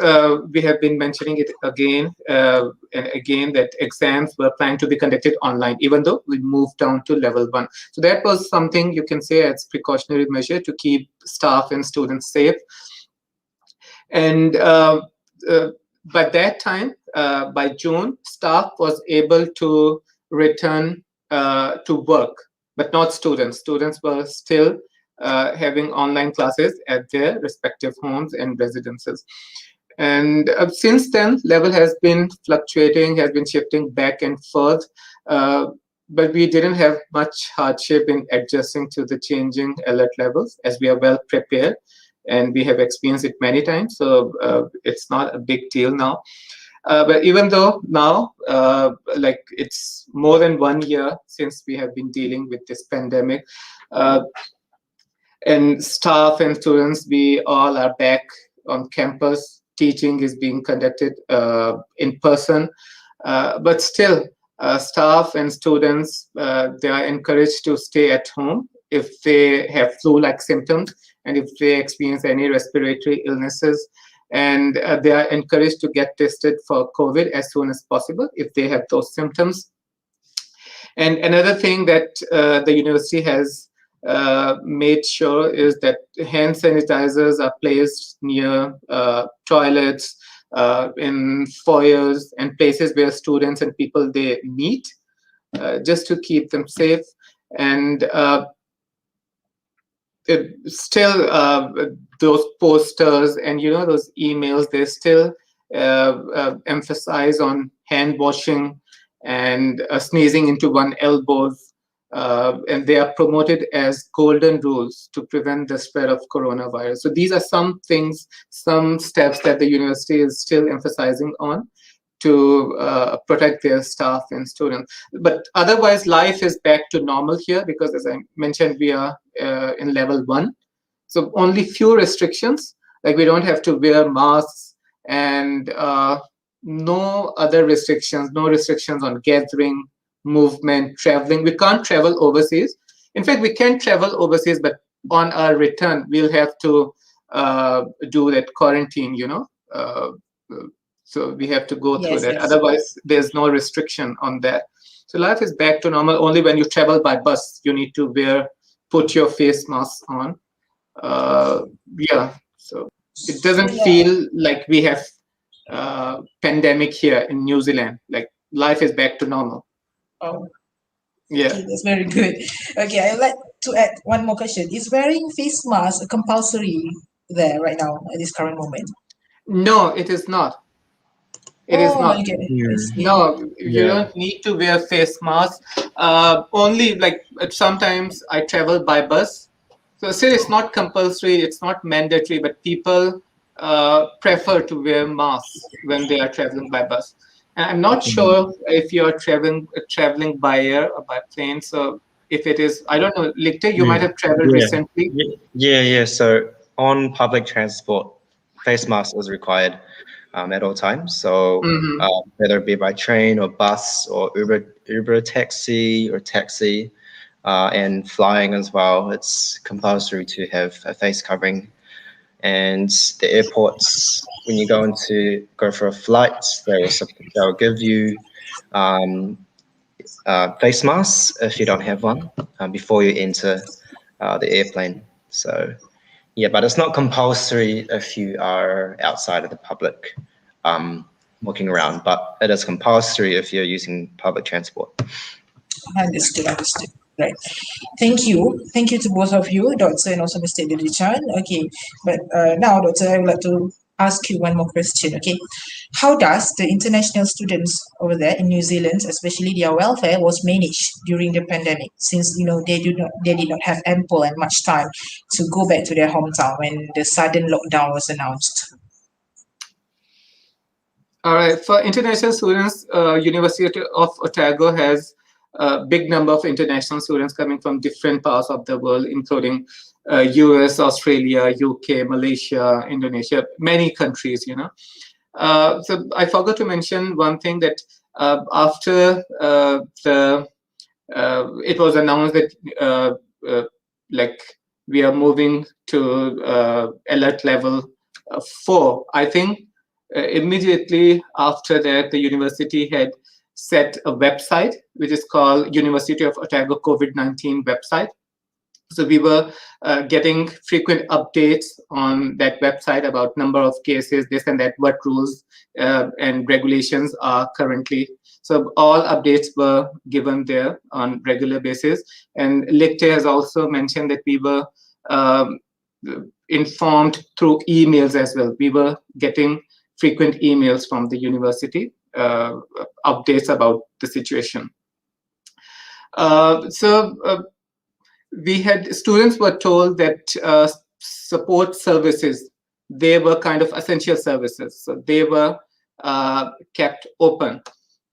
we have been mentioning it again and again, that exams were planned to be conducted online, even though we moved down to level 1. So that was something you can say as precautionary measure to keep staff and students safe. And by that time, by June, staff was able to return to work, but not students. Students were still having online classes at their respective homes and residences. And since then, level has been fluctuating, has been shifting back and forth, but we didn't have much hardship in adjusting to the changing alert levels, as we are well prepared and we have experienced it many times. So it's not a big deal now. But even though now, like it's more than 1 year since we have been dealing with this pandemic, and staff and students, we all are back on campus. Teaching is being conducted in person, but still staff and students, they are encouraged to stay at home if they have flu-like symptoms and if they experience any respiratory illnesses, and they are encouraged to get tested for COVID as soon as possible if they have those symptoms. And another thing that the university has made sure is that hand sanitizers are placed near toilets, in foyers and places where students and people they meet, just to keep them safe. And still those posters and those emails, they still emphasize on hand washing and sneezing into one elbows, and they are promoted as golden rules to prevent the spread of coronavirus. So these are some things, some steps that the university is still emphasizing on to protect their staff and students. But otherwise, life is back to normal here because, as I mentioned, we are in level 1. So only few restrictions, like we don't have to wear masks, and no other restrictions, no restrictions on gathering, movement, traveling. We can't travel overseas. In fact, we can travel overseas, but on our return, we'll have to do that quarantine, so we have to go through that. Yes. Otherwise, there's no restriction on that. So life is back to normal. Only when you travel by bus, you need to put your face mask on. Yeah, so it doesn't feel like we have pandemic here in New Zealand. Like life is back to normal. Oh, yeah, okay, that's very good. Okay, I'd like to add one more question. Is wearing face mask compulsory there right now at this current moment? No, it is not. It is not. No, you don't need to wear face mask. Only like sometimes I travel by bus. So still it's not compulsory, it's not mandatory, but people prefer to wear masks when they are traveling by bus. And I'm not sure if you're traveling by air or by plane. So if it is, I don't know, Likte, you might have traveled recently. Yeah. So on public transport, face mask is required at all times. So whether it be by train or bus or Uber taxi or taxi, and flying as well, it's compulsory to have a face covering. And the airports, when you go for a flight, they'll give you face masks if you don't have one before you enter the airplane. So yeah, but it's not compulsory if you are outside of the public walking around, but it is compulsory if you're using public transport. Understood. Right. Thank you to both of you, Doctor and also Mr. Didichan. Okay, but now, Doctor, I would like to ask you one more question. Okay, how does the international students over there in New Zealand, especially their welfare, was managed during the pandemic? Since they did not have ample and much time to go back to their hometown when the sudden lockdown was announced. All right, for international students, University of Otago has a big number of international students coming from different parts of the world, including US, Australia, UK, Malaysia, Indonesia, many countries, So I forgot to mention one thing, that after it was announced that like we are moving to alert level 4, I think immediately after that, the university had set a website which is called University of Otago COVID-19 website, So we were getting frequent updates on that website about number of cases, this and that, what rules and regulations are currently. So all updates were given there on regular basis. And Likte has also mentioned that we were informed through emails as well. We were getting frequent emails from the university, updates about the situation. We had students were told that support services, they were kind of essential services, so they were kept open,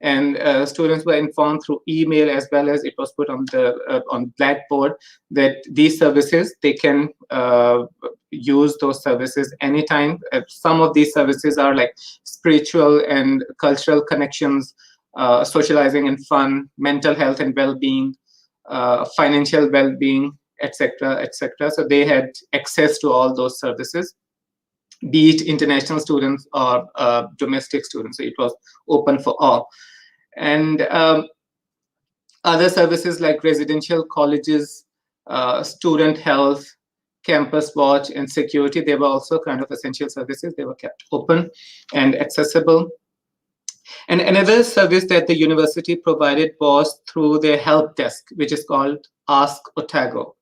and students were informed through email, as well as it was put on the on Blackboard, that these services, they can use those services anytime. Some of these services are like spiritual and cultural connections, socializing and fun, mental health and well-being, financial well-being, etc., etc. So they had access to all those services, be it international students or domestic students. So it was open for all. And other services like residential colleges, student health, campus watch, and security, they were also kind of essential services. They were kept open and accessible. And another service that the university provided was through their help desk, which is called Ask Otago.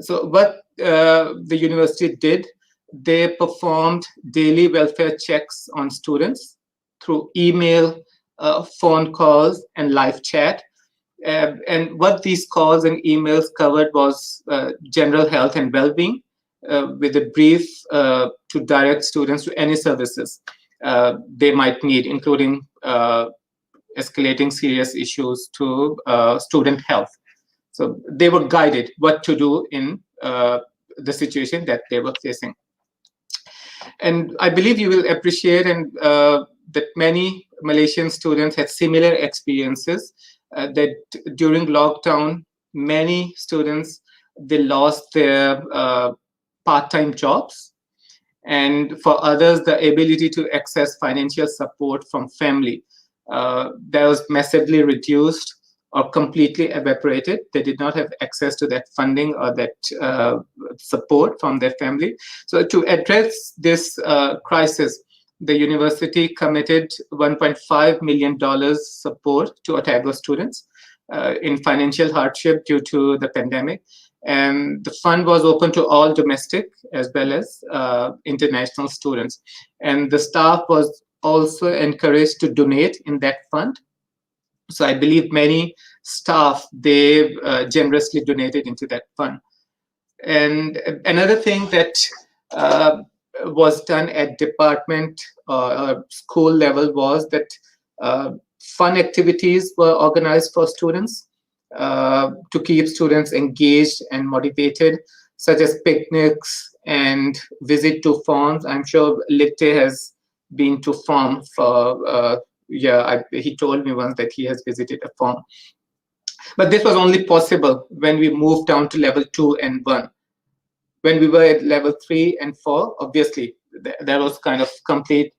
So what the university did, they performed daily welfare checks on students through email, phone calls, and live chat. And what these calls and emails covered was general health and well-being, with a brief to direct students to any services they might need, including escalating serious issues to student health. So they were guided what to do in the situation that they were facing. And I believe you will appreciate and that many Malaysian students had similar experiences, that during lockdown, many students, they lost their part-time jobs. And for others, the ability to access financial support from family, that was massively reduced or completely evaporated. They did not have access to that funding or that support from their family. So to address this crisis, the university committed $1.5 million support to Otago students in financial hardship due to the pandemic. And the fund was open to all domestic as well as international students. And the staff was also encouraged to donate in that fund. So I believe many staff, they generously donated into that fund. And another thing that was done at department or school level was that fun activities were organized for students to keep students engaged and motivated, such as picnics and visit to farms. I'm sure Likte has been to farm for, he told me once that he has visited a farm. But this was only possible when we moved down to level 2 and 1. When we were at level 3 and 4, obviously, there was kind of complete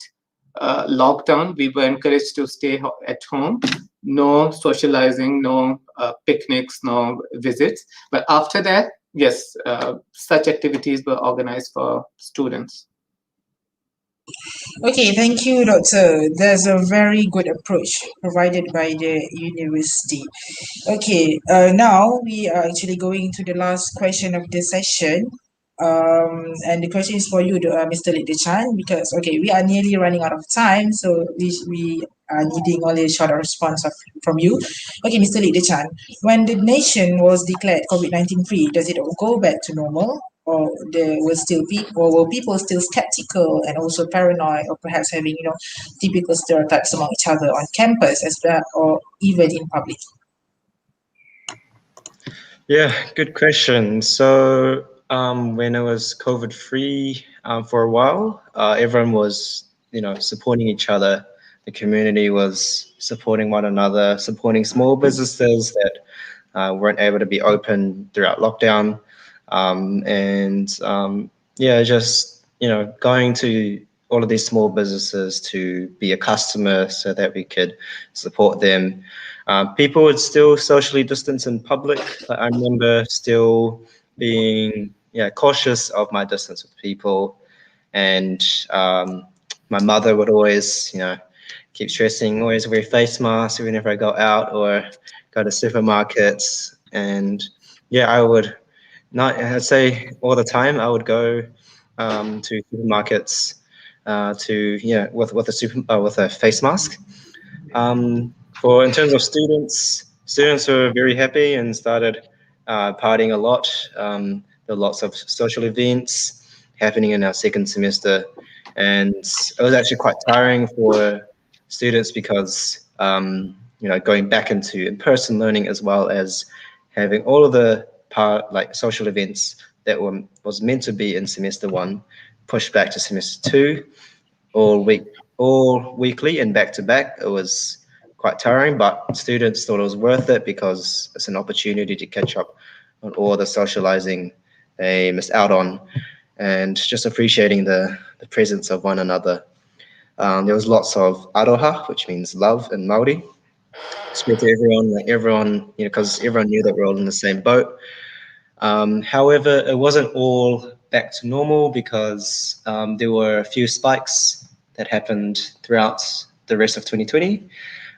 lockdown. We were encouraged to stay at home, no socializing, no picnics, no visits. But after that, yes, such activities were organized for students. Okay, thank you, Doctor. There's a very good approach provided by the university. Okay, now we are actually going to the last question of the session. And the question is for you, Mr. Likte Chan, because, okay, we are nearly running out of time, so we are needing only a short response from you. Okay, Mr. Likte Chan, when the nation was declared COVID-19 free, does it all go back to normal? Or were people still skeptical and also paranoid, or perhaps having, typical stereotypes among each other on campus as well, or even in public? Yeah, good question. So when it was COVID-free for a while, everyone was, supporting each other. The community was supporting one another, supporting small businesses that weren't able to be open throughout lockdown. Just, going to all of these small businesses to be a customer so that we could support them. People would still socially distance in public. I remember still being cautious of my distance with people, and my mother would always keep stressing, always wear face masks whenever I go out or go to supermarkets. And I would I'd say all the time I would go to supermarkets with a face mask. For in terms of students were very happy and started partying a lot. There were lots of social events happening in our second semester, and it was actually quite tiring for students because going back into in-person learning as well as having all of the social events that was meant to be in semester one pushed back to semester two, all weekly and back to back. It was quite tiring, but students thought it was worth it because it's an opportunity to catch up on all the socializing they missed out on, and just appreciating the presence of one another. There was lots of aroha, which means love in Maori, spread to everyone, because everyone knew that we're all in the same boat. However, it wasn't all back to normal because there were a few spikes that happened throughout the rest of 2020.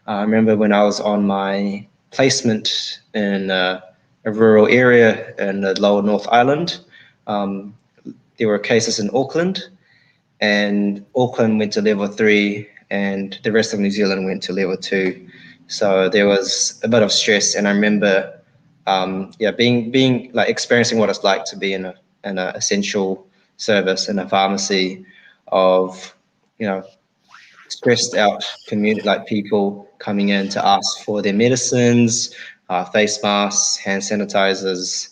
I remember when I was on my placement in a rural area in the lower North Island, there were cases in Auckland, and Auckland went to level 3 and the rest of New Zealand went to level 2. So there was a bit of stress, and I remember being experiencing what it's like to be in an essential service in a pharmacy of stressed out community, like people coming in to ask for their medicines, face masks, hand sanitizers,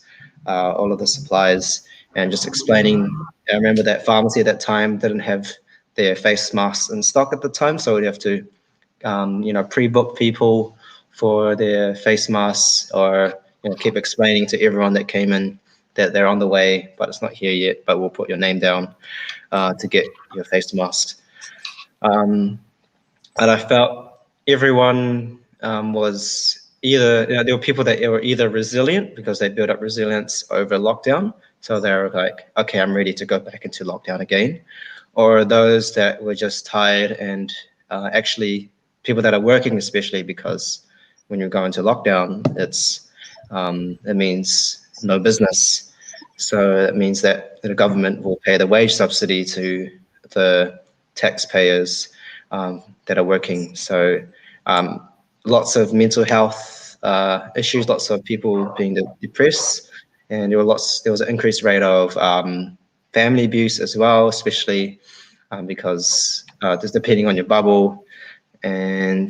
all of the supplies, and just explaining. I remember that pharmacy at that time didn't have their face masks in stock at the time, so we'd have to pre-book people for their face masks, or keep explaining to everyone that came in that they're on the way, but it's not here yet, but we'll put your name down to get your face masks. And I felt everyone was either, there were people that were either resilient because they built up resilience over lockdown, so they were like, okay, I'm ready to go back into lockdown again, or those that were just tired, and actually people that are working, especially because when you go into lockdown, it means no business. So it means that the government will pay the wage subsidy to the taxpayers that are working. So lots of mental health issues, lots of people being depressed, and there was an increased rate of family abuse as well, especially because just depending on your bubble. And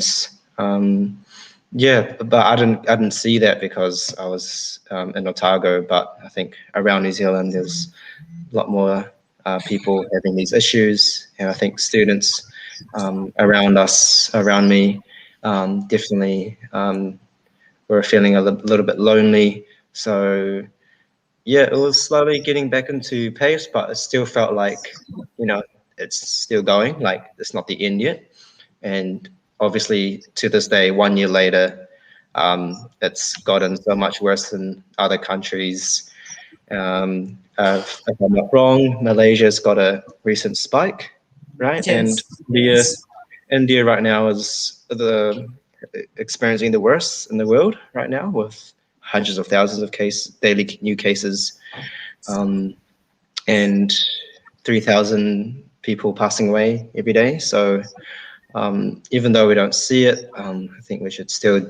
but I didn't see that because I was in Otago, but I think around New Zealand there's a lot more people having these issues, and I think students around me definitely were feeling a little bit lonely. So it was slowly getting back into pace, but it still felt like it's still going, like it's not the end yet. And obviously to this day, 1 year later, it's gotten so much worse than other countries. If I'm not wrong, Malaysia's got a recent spike, right? Yes. And India right now is experiencing the worst in the world right now, with hundreds of thousands of daily new cases, and 3,000 people passing away every day. So even though we don't see it, I think we should still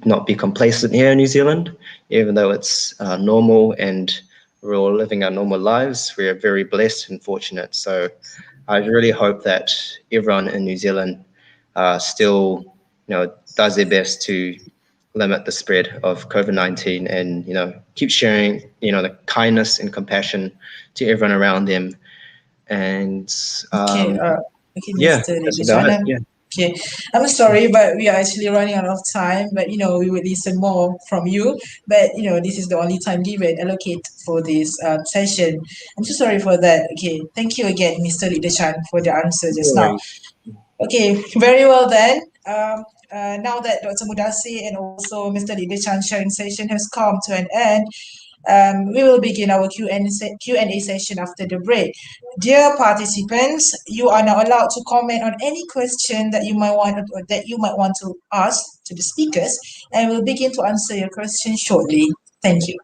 not be complacent here in New Zealand, even though it's normal and we're all living our normal lives. We are very blessed and fortunate. So I really hope that everyone in New Zealand still, does their best to limit the spread of COVID-19, and keep sharing, the kindness and compassion to everyone around them. And Mr. that's about it. Yeah. Okay, I'm sorry, but we are actually running out of time. But we will listen more from you. But this is the only time given allocate for this session. I'm so sorry for that. Okay, thank you again, Mr. Chan, for the answer just now. Okay, very well then. Now that Dr. Mudasi and also Mr. Chan sharing session has come to an end, We will begin our Q&A session after the break. Dear participants, you are now allowed to comment on any question that you might want to ask to the speakers, and we'll begin to answer your question shortly. Thank you.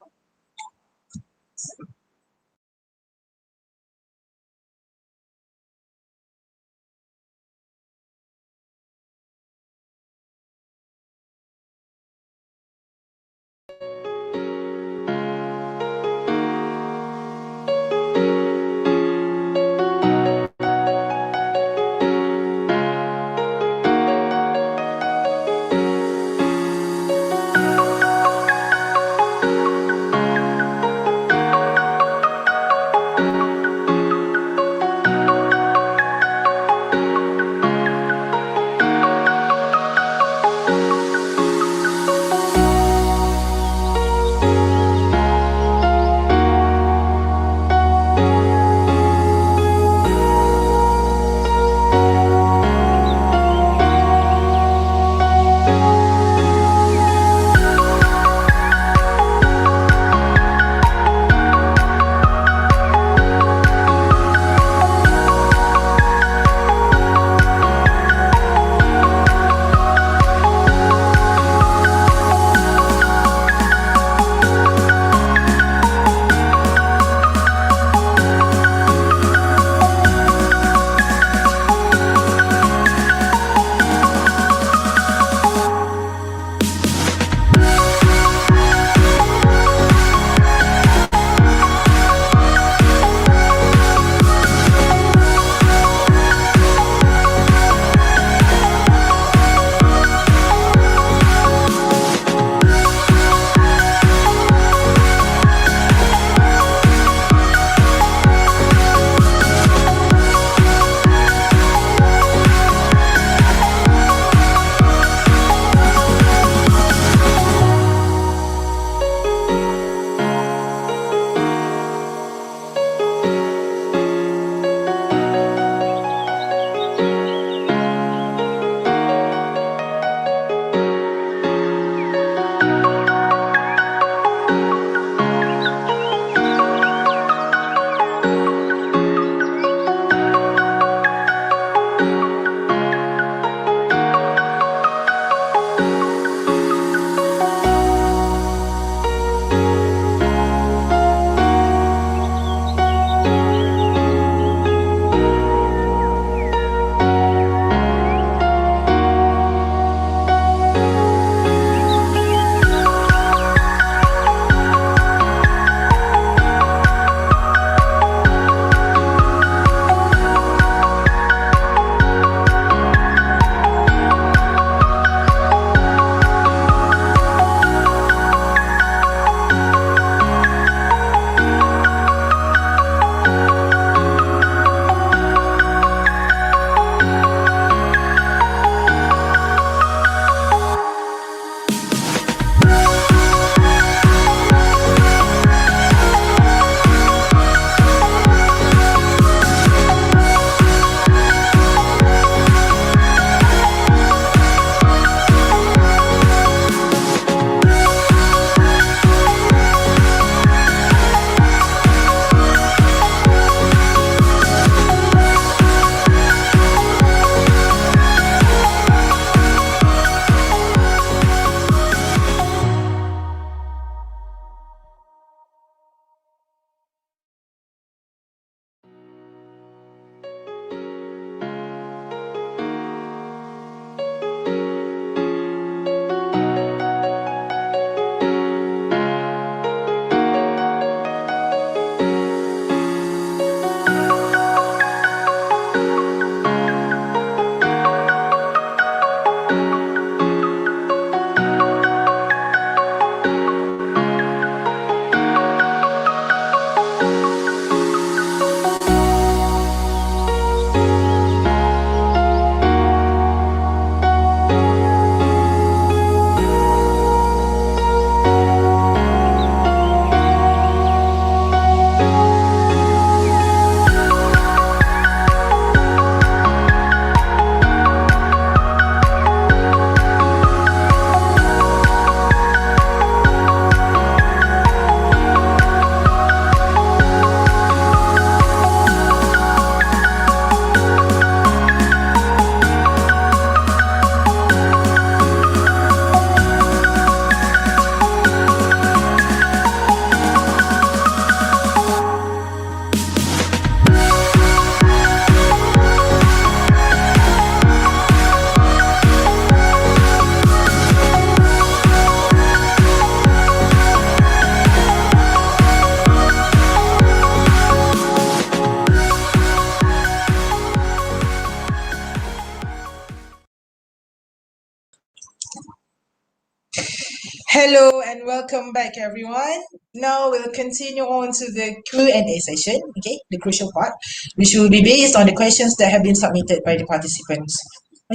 Hello and welcome back, everyone. Now we'll continue on to the Q&A session, okay, the crucial part, which will be based on the questions that have been submitted by the participants.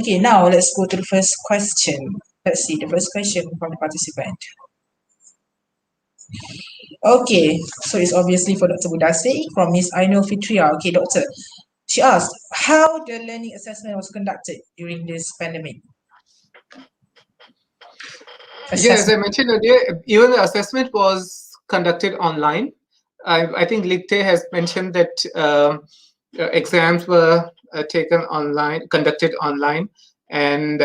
Okay, now let's go to the first question. Let's see the first question from the participant. Okay, so it's obviously for Dr. Budase from Miss Ainul Fitria. Okay, doctor. She asked, how the learning assessment was conducted during this pandemic? Yeah, as I mentioned earlier, even the assessment was conducted online. I think Ligte has mentioned that exams were conducted online, and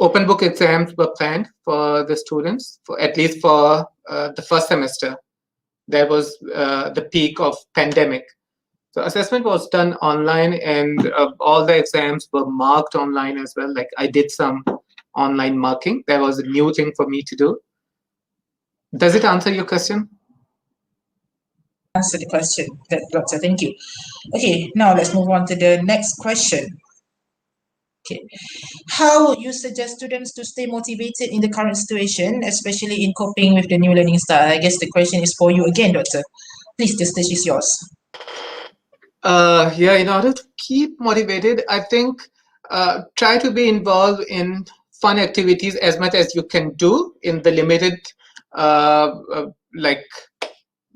open book exams were planned for the students, at least for the first semester. That was the peak of pandemic. So assessment was done online, and all the exams were marked online as well. Like I did some online marking. That was a new thing for me to do. Does it answer your question? Answer the question, doctor. Thank you. Okay, now let's move on to the next question. Okay, how would you suggest students to stay motivated in the current situation, especially in coping with the new learning style? I guess the question is for you again, doctor. Please, the stage is yours. Yeah, in order to keep motivated, I think try to be involved in fun activities as much as you can do in the limited like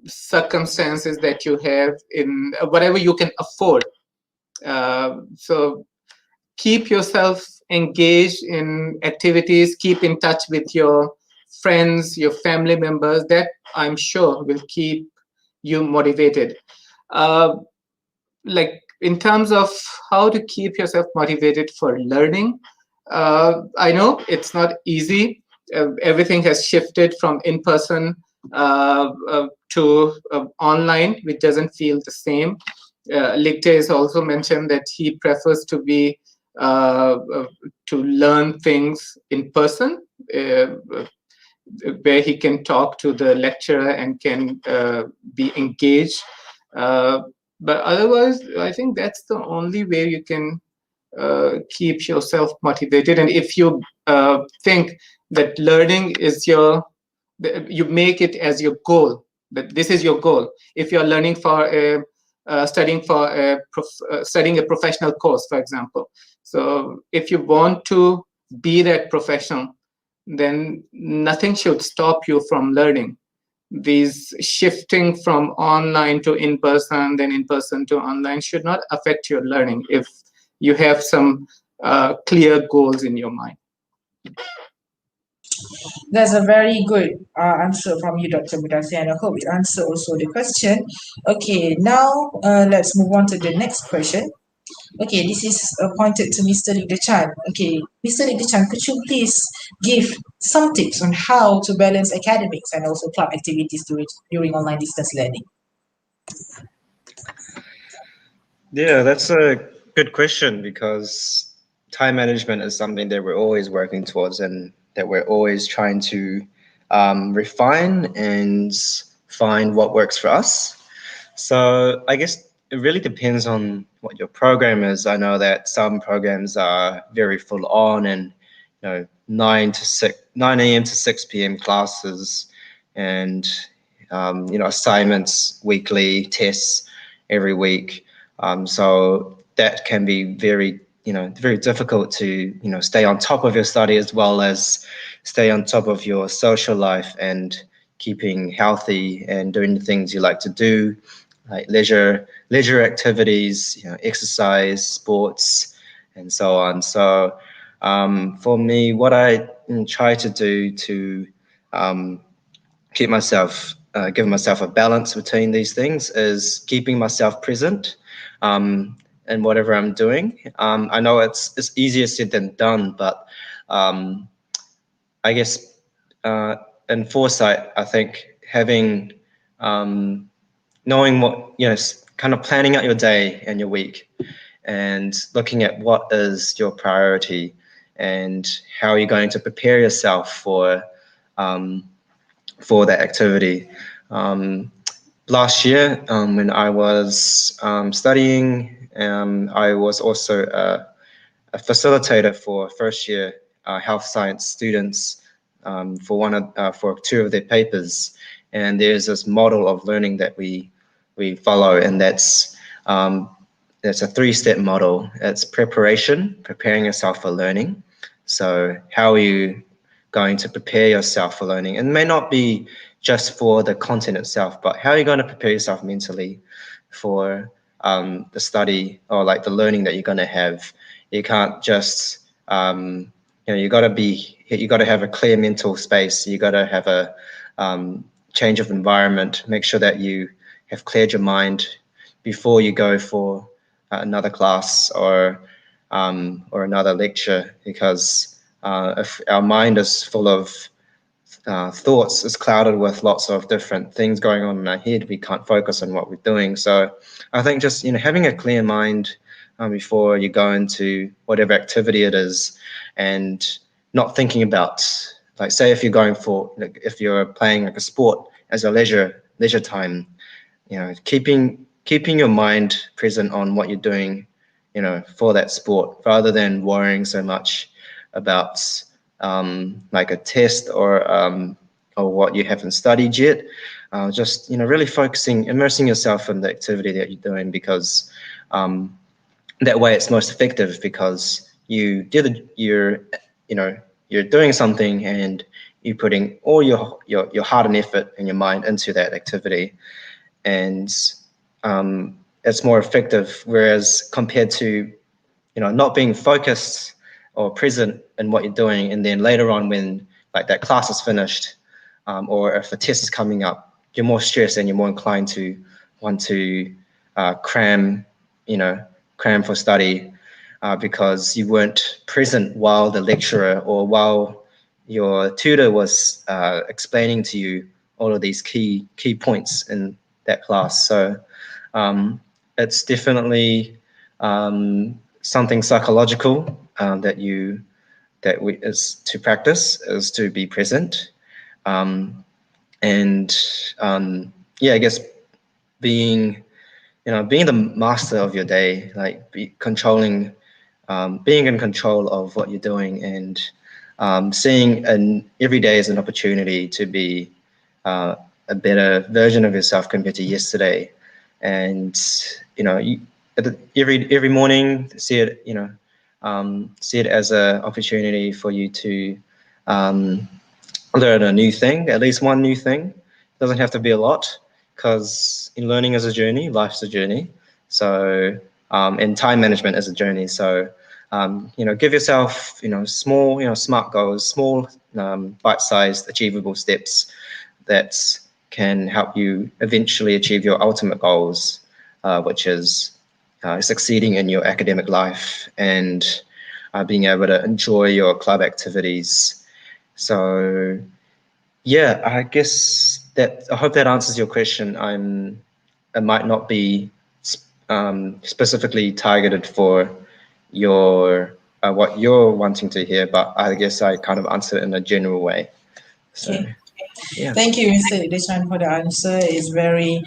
circumstances that you have, in whatever you can afford. So keep yourself engaged in activities, keep in touch with your friends, your family members. That I'm sure will keep you motivated. Like in terms of how to keep yourself motivated for learning, I know it's not easy. Everything has shifted from in-person to online, which doesn't feel the same. Ligte has also mentioned that he prefers to be to learn things in person, where he can talk to the lecturer and can be engaged. But otherwise, I think that's the only way you can keep yourself motivated. And if you think that learning is you make it as your goal, that this is your goal. If you're learning for studying a professional course, for example. So if you want to be that professional, then nothing should stop you from learning. These shifting from online to in-person, then in-person to online should not affect your learning if you have some clear goals in your mind. That's a very good answer from you, Dr. Budase, and I hope it answers also the question. Okay, now let's move on to the next question. Okay, this is pointed to Mr. Ligde Chan. Okay, Mr. Ligde Chan, could you please give some tips on how to balance academics and also club activities during online distance learning? Yeah, that's a good question, because time management is something that we're always working towards and that we're always trying to refine and find what works for us. So I guess it really depends on what your program is. I know that some programs are very full on, and 9 a.m. to 6 p.m. classes, and assignments weekly, tests every week. So that can be very difficult to stay on top of your study as well as stay on top of your social life and keeping healthy and doing the things you like to do, like leisure activities, exercise, sports, and so on. So for me, what I try to do to give myself a balance between these things is keeping myself present in whatever I'm doing. I know it's easier said than done, but I guess in foresight, I think having knowing what, kind of planning out your day and your week and looking at what is your priority and how you're going to prepare yourself for that activity. Last year, when I was studying, I was also a facilitator for first year health science students for two of their papers, and there's this model of learning that we follow, and that's a 3-step model. It's preparing yourself for learning. So how are you going to prepare yourself for learning? And it may not be just for the content itself, but how are you going to prepare yourself mentally for the study or like the learning that you're going to have? You can't just you got to have a clear mental space. You got to have a change of environment. Make sure that you have cleared your mind before you go for another class or another lecture, because if our mind is full of thoughts, is clouded with lots of different things going on in our head, we can't focus on what we're doing. So I think just having a clear mind before you go into whatever activity it is, and not thinking about, like, say if you're going for, like, if you're playing like a sport as a leisure time, keeping your mind present on what you're doing, for that sport, rather than worrying so much about like a test or what you haven't studied yet. Just really immersing yourself in the activity that you're doing, because that way it's most effective, because you're doing something and you're putting all your heart and effort and your mind into that activity, and it's more effective. Whereas compared to not being focused or present in what you're doing, and then later on when like that class is finished, or if a test is coming up, you're more stressed and you're more inclined to want to cram for study, because you weren't present while the lecturer or while your tutor was explaining to you all of these key points in that class. So it's definitely something psychological that is to practice, is to be present, and I guess being the master of your day, like being in control of what you're doing, and seeing every day as an opportunity to be a better version of yourself compared to yesterday. And every morning, see it as an opportunity for you to learn a new thing, at least one new thing. It doesn't have to be a lot, because learning is a journey, life's a journey. So and time management is a journey. So give yourself small smart goals, small bite-sized achievable steps that can help you eventually achieve your ultimate goals, which is succeeding in your academic life and being able to enjoy your club activities. So yeah, I guess I hope that answers your question. It might not be specifically targeted for your what you're wanting to hear, but I guess I kind of answered it in a general way. So Okay. yeah. Thank you, Mr. Deshan, for the answer. It's very,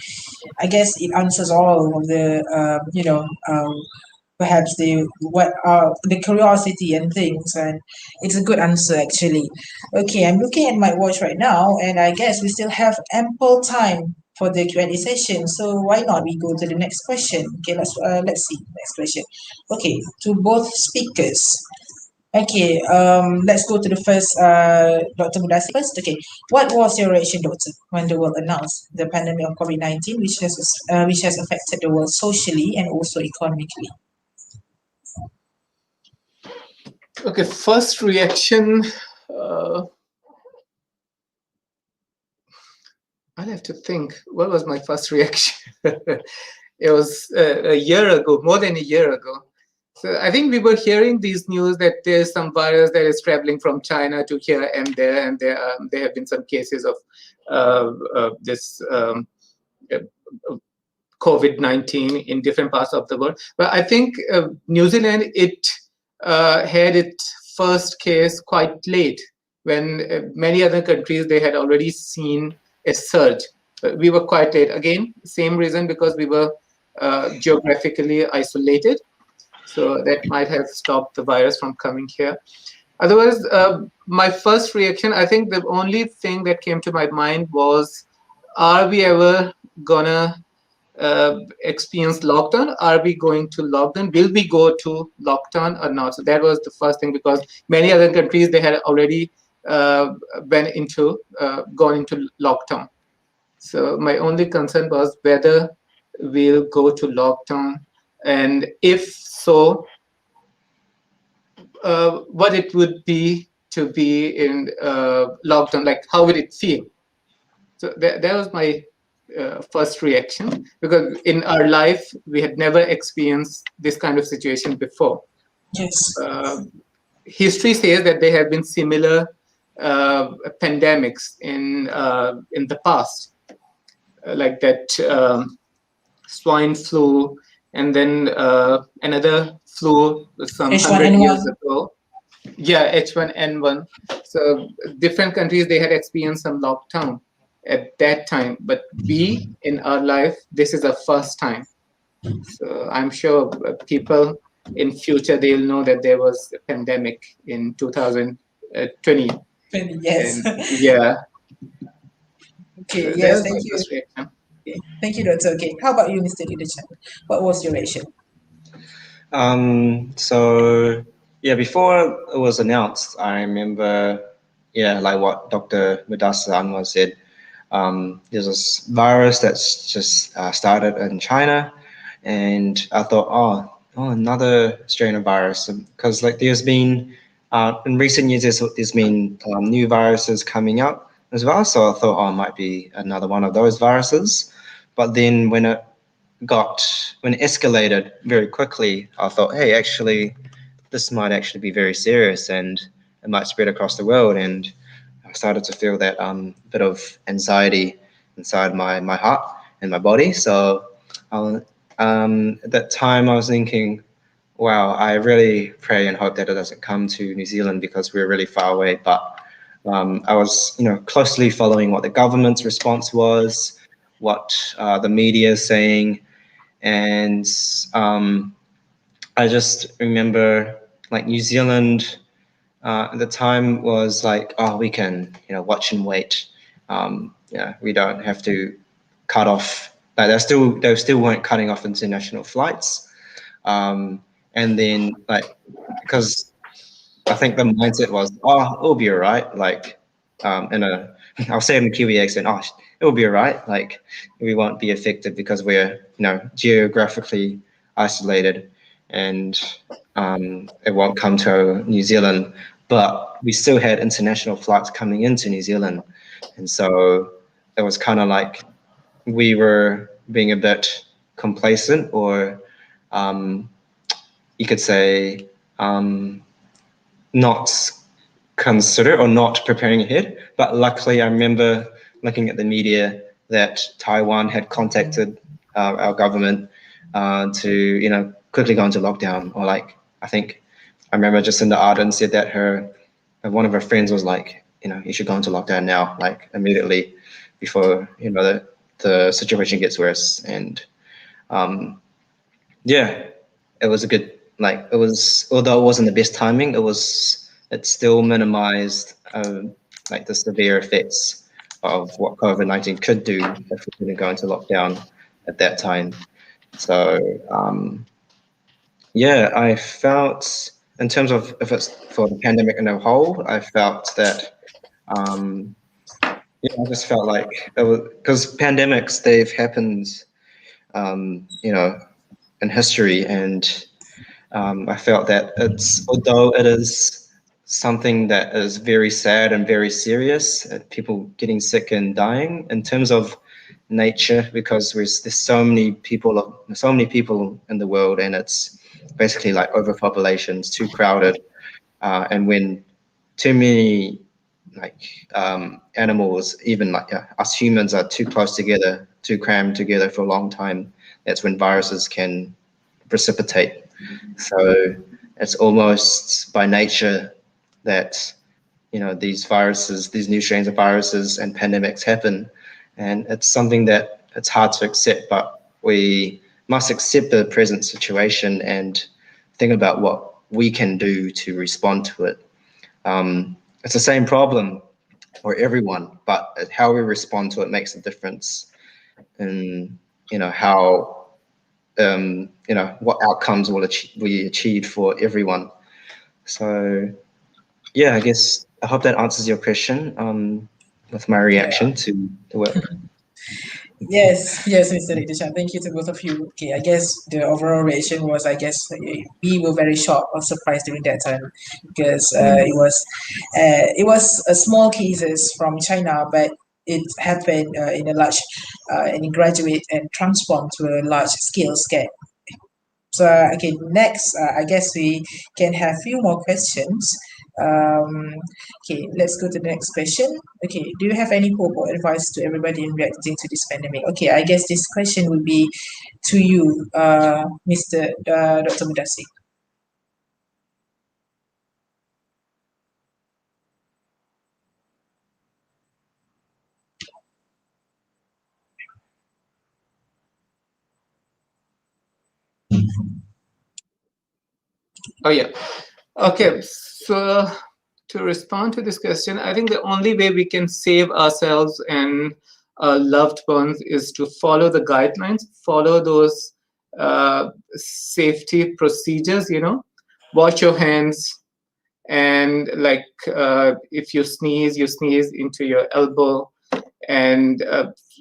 I guess it answers all of the, perhaps the curiosity and things, and it's a good answer actually. Okay, I'm looking at my watch right now, and I guess we still have ample time for the Q&A session. So why not we go to the next question? Okay, let's see next question. Okay, to both speakers. Okay, let's go to the first, Dr. Mudasi first. Okay, what was your reaction, doctor, when the world announced the pandemic of COVID-19, which has affected the world socially and also economically? Okay, first reaction. I'll have to think. What was my first reaction? It was a year ago, more than a year ago. So I think we were hearing these news that there's some virus that is traveling from China to here and there, and there have been some cases of this COVID-19 in different parts of the world. But I think New Zealand, it had its first case quite late, when many other countries, they had already seen a surge. But we were quite late. Again, same reason, because we were geographically isolated. So that might have stopped the virus from coming here. Otherwise, my first reaction, I think the only thing that came to my mind was, are we ever gonna experience lockdown? Are we going to lockdown? Will we go to lockdown or not? So that was the first thing, because many other countries, they had already gone into lockdown. So my only concern was whether we'll go to lockdown, and if so, what it would be to be in lockdown, like how would it feel? So that was my first reaction, because in our life we had never experienced this kind of situation before. Yes. History says that there have been similar pandemics in the past, like that swine flu, and then another flu some 100 years H1N1. ago. Yeah, H1N1. So different countries, they had experienced some lockdown at that time, but we in our life, this is the first time. So I'm sure people in future, they'll know that there was a pandemic in 2020. Yes. And yeah, Okay, that yes, was my thank you. first reaction. Okay. Thank you, Dr. Okay. How about you, Mr. Leadership? What was your reaction? So yeah, before it was announced, I remember, yeah, like what Dr. Mudasa Anwar said, there's this virus that's just started in China, and I thought, oh, another strain of virus, because like there's been in recent years there's been new viruses coming out as well, so I thought, oh, it might be another one of those viruses. But then when it escalated very quickly, I thought, hey, actually, this might actually be very serious and it might spread across the world. And I started to feel that bit of anxiety inside my heart and my body. So at that time, I was thinking, wow, I really pray and hope that it doesn't come to New Zealand because we're really far away. But I was, closely following what the government's response was, what the media is saying, and I just remember like New Zealand at the time was like, oh, we can watch and wait. We don't have to cut off. Like they still weren't cutting off international flights, and then like because I think the mindset was, oh, it'll be alright. Like I'll say it in a Kiwi accent, oh, it'll be alright. Like we won't be affected because we're geographically isolated, and it won't come to New Zealand. But we still had international flights coming into New Zealand, and so it was kind of like we were being a bit complacent, or you could say not consider or not preparing ahead. But luckily, I remember looking at the media that Taiwan had contacted our government to quickly go into lockdown, or like I think I remember Jacinda Ardern said that one of her friends was like, you should go into lockdown now, like immediately before the situation gets worse. And yeah, it was a good, like it was, although it wasn't the best timing, it still minimized like the severe effects of what COVID-19 could do if we didn't go into lockdown at that time. So yeah, I felt, in terms of if it's for the pandemic in a whole, I felt that I just felt like it was, because pandemics, they've happened in history, and I felt that although it is something that is very sad and very serious, people getting sick and dying, in terms of nature, because there's so many people in the world, and it's basically like overpopulation, it's too crowded, and when too many animals, even like us humans, are too close together, too crammed together for a long time, that's when viruses can precipitate. So it's almost by nature that these viruses, these new strains of viruses and pandemics happen, and it's something that it's hard to accept, but we must accept the present situation and think about what we can do to respond to it. It's the same problem for everyone, but how we respond to it makes a difference in, how, what outcomes will we achieve for everyone. So yeah, I guess I hope that answers your question with my reaction to the work. Yes, Mr. Ritishan. Thank you to both of you. Okay, I guess the overall reaction was, I guess we were very shocked or surprised during that time because it was a small cases from China, but it happened in a large, and it graduate and transformed to a large scale scale. So okay, next, I guess we can have a few more questions. Okay, let's go to the next question. Okay, do you have any hope or advice to everybody in reacting to this pandemic? Okay, I guess this question would be to you, Mr. Dr. Mudassi. Oh, yeah. Okay, so to respond to this question, I think the only way we can save ourselves and loved ones is to follow the guidelines, follow those safety procedures, wash your hands, and like if you sneeze into your elbow. And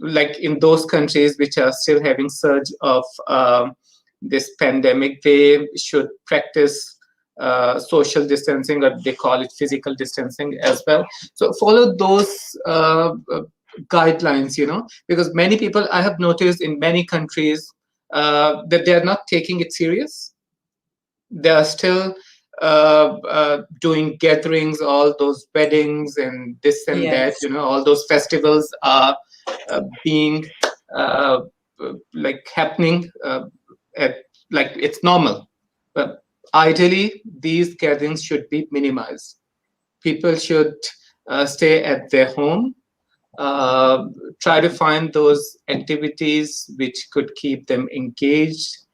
like in those countries which are still having surge of this pandemic, they should practice social distancing, or they call it physical distancing as well. So follow those guidelines, because many people, I have noticed in many countries that they are not taking it serious. They are still doing gatherings, all those weddings and this and that, all those festivals are being like happening at like it's normal. But ideally, these gatherings should be minimized. People should stay at their home, try to find those activities which could keep them engaged,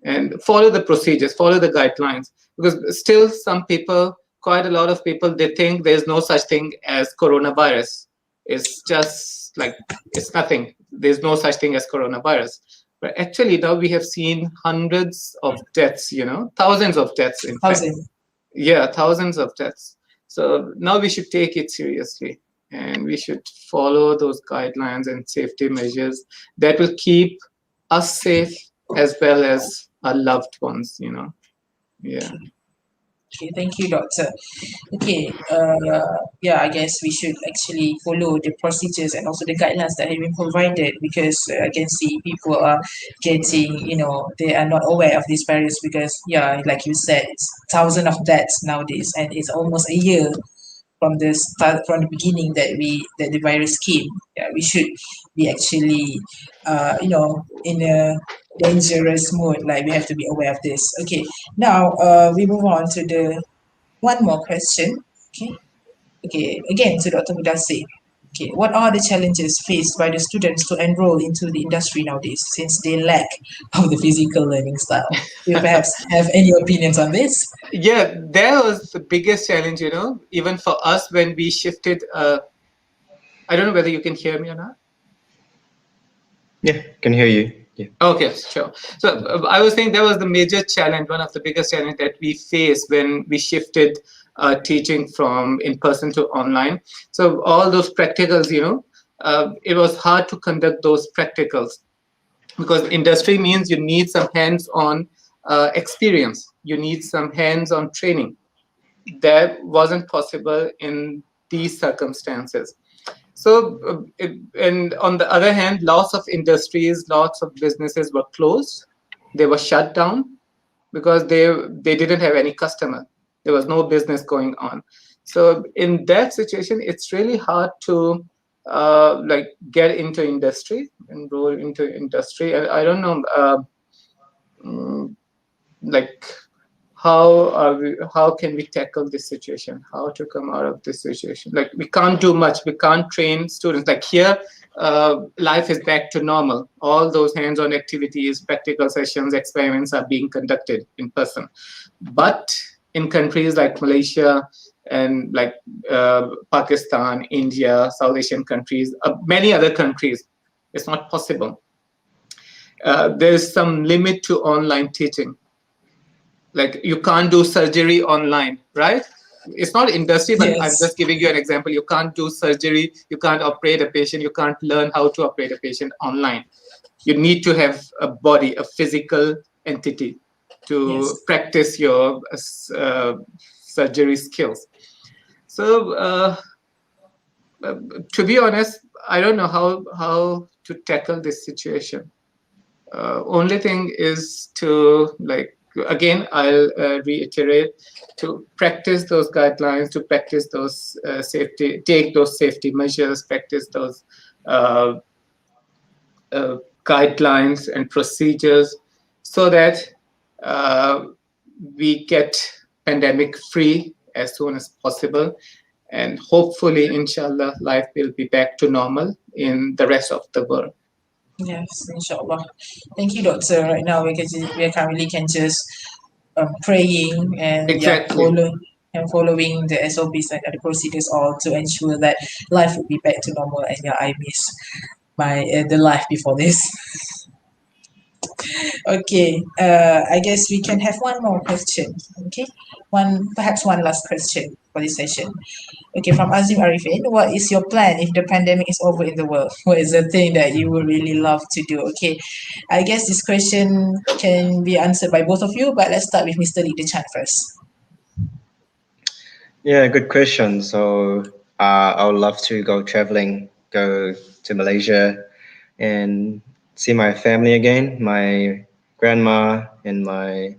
and follow the procedures, follow the guidelines. Because still some people, quite a lot of people, they think there's no such thing as coronavirus. It's just like, it's nothing. There's no such thing as coronavirus. But actually now we have seen hundreds of deaths, thousands of deaths in fact. Yeah, thousands of deaths. So now we should take it seriously, and we should follow those guidelines and safety measures that will keep us safe as well as our loved ones, Yeah. Okay, thank you, Doctor. Okay, yeah, I guess we should actually follow the procedures and also the guidelines that have been provided, because I can see people are getting, they are not aware of this virus because, yeah, like you said, it's thousands of deaths nowadays, and it's almost a year from the start, from the beginning that the virus came. Yeah, we should be actually, in a dangerous mode. Like, we have to be aware of this. Okay, now we move on to the one more question. Okay, again to Dr. Mudassi. Okay, what are the challenges faced by the students to enroll into the industry nowadays, since they lack of the physical learning style? Do you perhaps have any opinions on this? Yeah, that was the biggest challenge, even for us when we shifted. I don't know whether you can hear me or not. Yeah, can hear you. Yeah. Okay, sure. So I was saying that was the major challenge, one of the biggest challenges that we faced when we shifted teaching from in-person to online. So all those practicals, it was hard to conduct those practicals, because industry means you need some hands-on experience. You need some hands-on training. That wasn't possible in these circumstances. So, and on the other hand, lots of industries, lots of businesses were closed. They were shut down because they didn't have any customer. There was no business going on. So in that situation, it's really hard to like get into industry, enroll into industry. And I don't know, like how can we tackle this situation? How to come out of this situation? Like, we can't do much. We can't train students. Like here, life is back to normal. All those hands-on activities, practical sessions, experiments are being conducted in person. But in countries like Malaysia, and like Pakistan, India, South Asian countries, many other countries, it's not possible. There's some limit to online teaching. Like you can't do surgery online, right? It's not industry, but I'm Yes. just giving you an example. You can't do surgery, you can't operate a patient, you can't learn how to operate a patient online. You need to have a body, a physical entity to Yes. practice your surgery skills. So to be honest, I don't know how to tackle this situation. Only thing is to, like, again, I'll reiterate, to practice those guidelines, to practice those safety, take those safety measures, practice those guidelines and procedures, so that we get pandemic free as soon as possible. And hopefully, inshallah, life will be back to normal in the rest of the world. Yes, inshallah. Thank you, doctor. Right now, we currently can just praying and Exactly. following the SOPs and the procedures all to ensure that life will be back to normal. And I miss the life before this. Okay, I guess we can have one more question. Okay, perhaps one last question for this session. Okay, from Azim Arifin, what is your plan if the pandemic is over in the world? What is the thing that you would really love to do? Okay, I guess this question can be answered by both of you, but let's start with Mr. Lee Chan first. Yeah, good question. So I would love to go traveling, go to Malaysia and see my family again, my grandma and my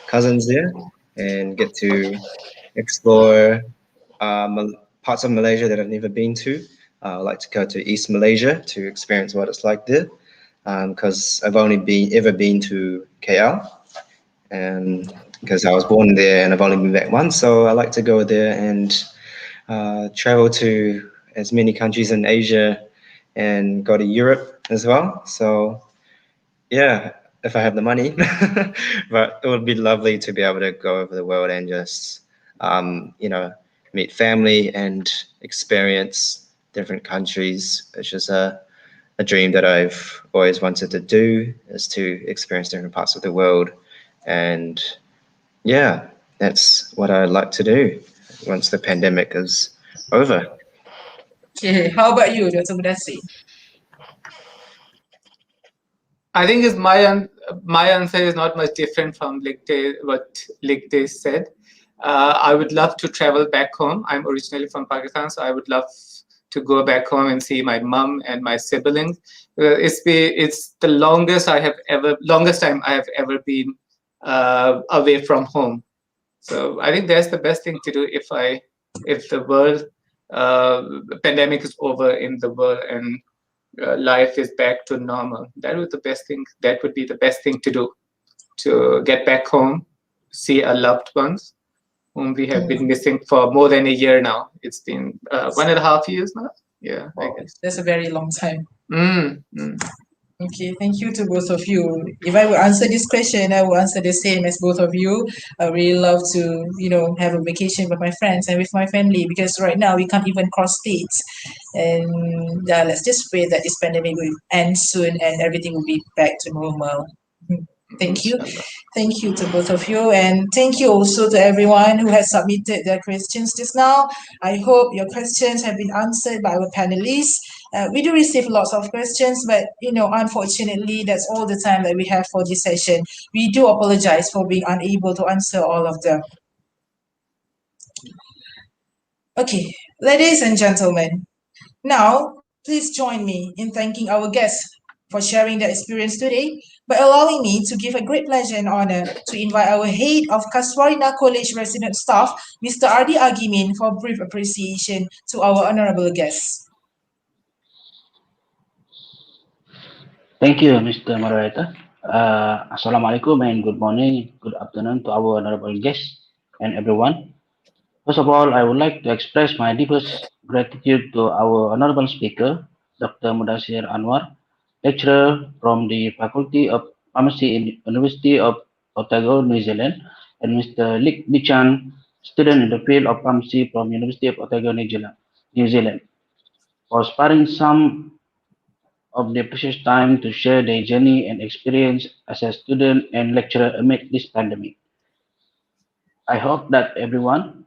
cousins there, and get to explore parts of Malaysia that I've never been to. I'd like to go to East Malaysia to experience what it's like there, because I've only ever been to KL, and because I was born there and I've only been back once, so I like to go there and travel to as many countries in Asia and go to Europe as well. So yeah, if I have the money, but it would be lovely to be able to go over the world and just meet family and experience different countries. It's just a dream that I've always wanted to do, is to experience different parts of the world. And yeah, that's what I'd like to do once the pandemic is over. Okay, how about you, Dr. Mudassi? I think my answer is not much different from what Ligde said. I would love to travel back home. I'm originally from Pakistan, so I would love to go back home and see my mom and my siblings. It's the longest time I have ever been away from home. So I think that's the best thing to do if the world pandemic is over in the world and life is back to normal. That would be the best thing to do, to get back home, see our loved ones whom we have been missing for more than a year now. It's been 1.5 years now. Yeah, I guess. That's a very long time. Mm-hmm. Okay, thank you to both of you. If I would answer this question, I will answer the same as both of you. I really love to, have a vacation with my friends and with my family, because right now we can't even cross states. And let's just pray that this pandemic will end soon and everything will be back to normal. Thank you. Thank you to both of you. And thank you also to everyone who has submitted their questions just now. I hope your questions have been answered by our panelists. We do receive lots of questions, but unfortunately, that's all the time that we have for this session. We do apologize for being unable to answer all of them. Okay, ladies and gentlemen, now please join me in thanking our guests for sharing their experience today, by allowing me to give a great pleasure and honor to invite our head of Casuarina College resident staff, Mr. Ardi Agimin, for brief appreciation to our honorable guests. Thank you, Mr. Moderator. Assalamualaikum and good morning, good afternoon to our honorable guests and everyone. First of all, I would like to express my deepest gratitude to our honorable speaker, Dr. Mudassir Anwar, lecturer from the Faculty of Pharmacy in University of Otago, New Zealand, and Mr. Lik Bichan, student in the field of pharmacy from University of Otago, New Zealand, for sparing some of their precious time to share their journey and experience as a student and lecturer amid this pandemic. I hope that everyone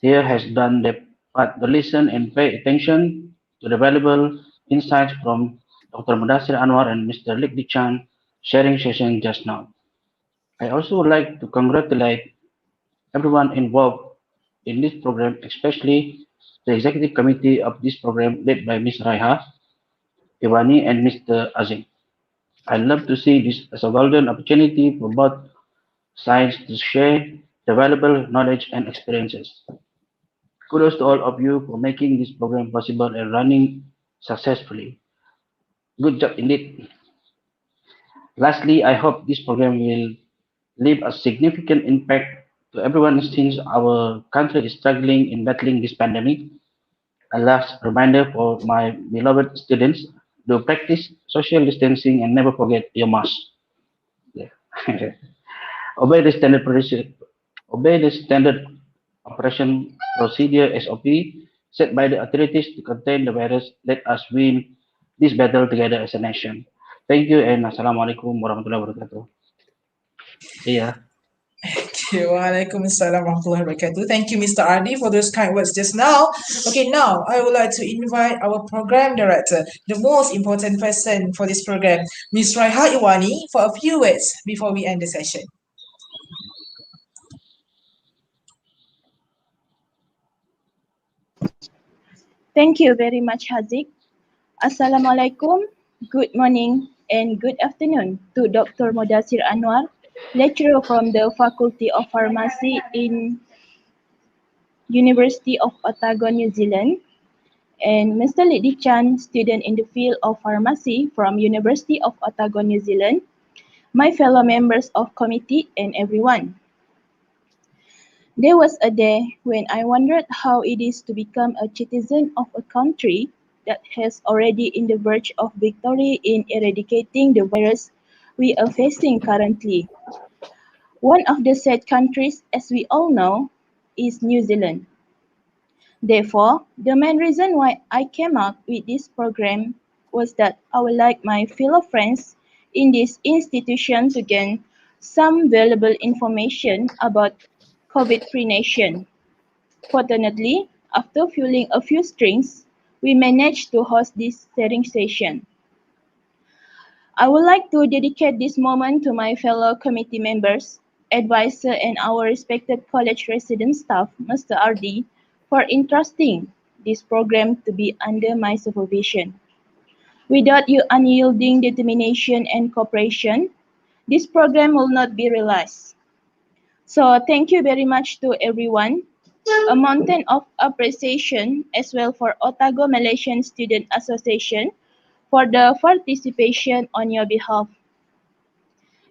here has done their part to listen and pay attention to the valuable insights from Dr. Mudassir Anwar and Mr. Lik Dichan sharing session just now. I also would like to congratulate everyone involved in this program, especially the executive committee of this program led by Ms. Raiha, Iwani, and Mr. Azim. I love to see this as a golden opportunity for both sides to share the valuable knowledge and experiences. Kudos to all of you for making this program possible and running successfully. Good job indeed. Lastly, I hope this program will leave a significant impact to everyone since our country is struggling in battling this pandemic. A last reminder for my beloved students, do practice social distancing and never forget your mask. Yeah. Obey the standard operation procedure SOP set by the authorities to contain the virus. Let us win this battle together as a nation. Thank you and Assalamualaikum warahmatullahi wabarakatuh. See ya. Waalaikumsalam warahmatullahi wabarakatuh. Thank you, Mr. Ardi, for those kind words just now. Okay, now I would like to invite our program director, the most important person for this program, Ms. Raiha Iwani, for a few words before we end the session. Thank you very much, Haziq. Assalamualaikum, good morning, and good afternoon to Dr. Mudassir Anwar, lecturer from the Faculty of Pharmacy in University of Otago, New Zealand, and Mr. Lik Chan, student in the field of pharmacy from University of Otago, New Zealand, my fellow members of committee, and everyone. There was a day when I wondered how it is to become a citizen of a country that has already in the verge of victory in eradicating the virus we are facing currently. One of the said countries, as we all know, is New Zealand. Therefore, the main reason why I came up with this program was that I would like my fellow friends in this institution to gain some valuable information about COVID-free nation. Fortunately, after pulling a few strings, we managed to host this sharing session. I would like to dedicate this moment to my fellow committee members, advisor, and our respected college resident staff, Mr. RD, for entrusting this program to be under my supervision. Without your unyielding determination and cooperation, this program will not be realized. So thank you very much to everyone. A mountain of appreciation as well for Otago Malaysian Student Association for the participation on your behalf.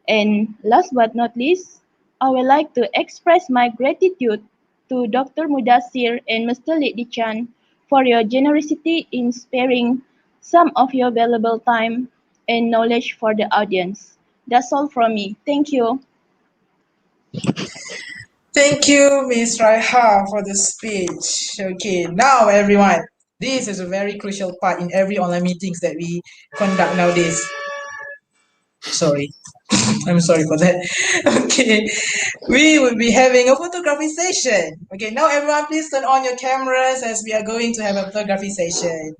And last but not least, I would like to express my gratitude to Dr. Mudassir and Mr. Lik Dichan for your generosity in sparing some of your valuable time and knowledge for the audience. That's all from me. Thank you. Thank you, Ms. Raiha, for the speech. Okay, now everyone, this is a very crucial part in every online meetings that we conduct nowadays. Sorry, I'm sorry for that. Okay, we will be having a photography session. Okay, now everyone, please turn on your cameras as we are going to have a photography session.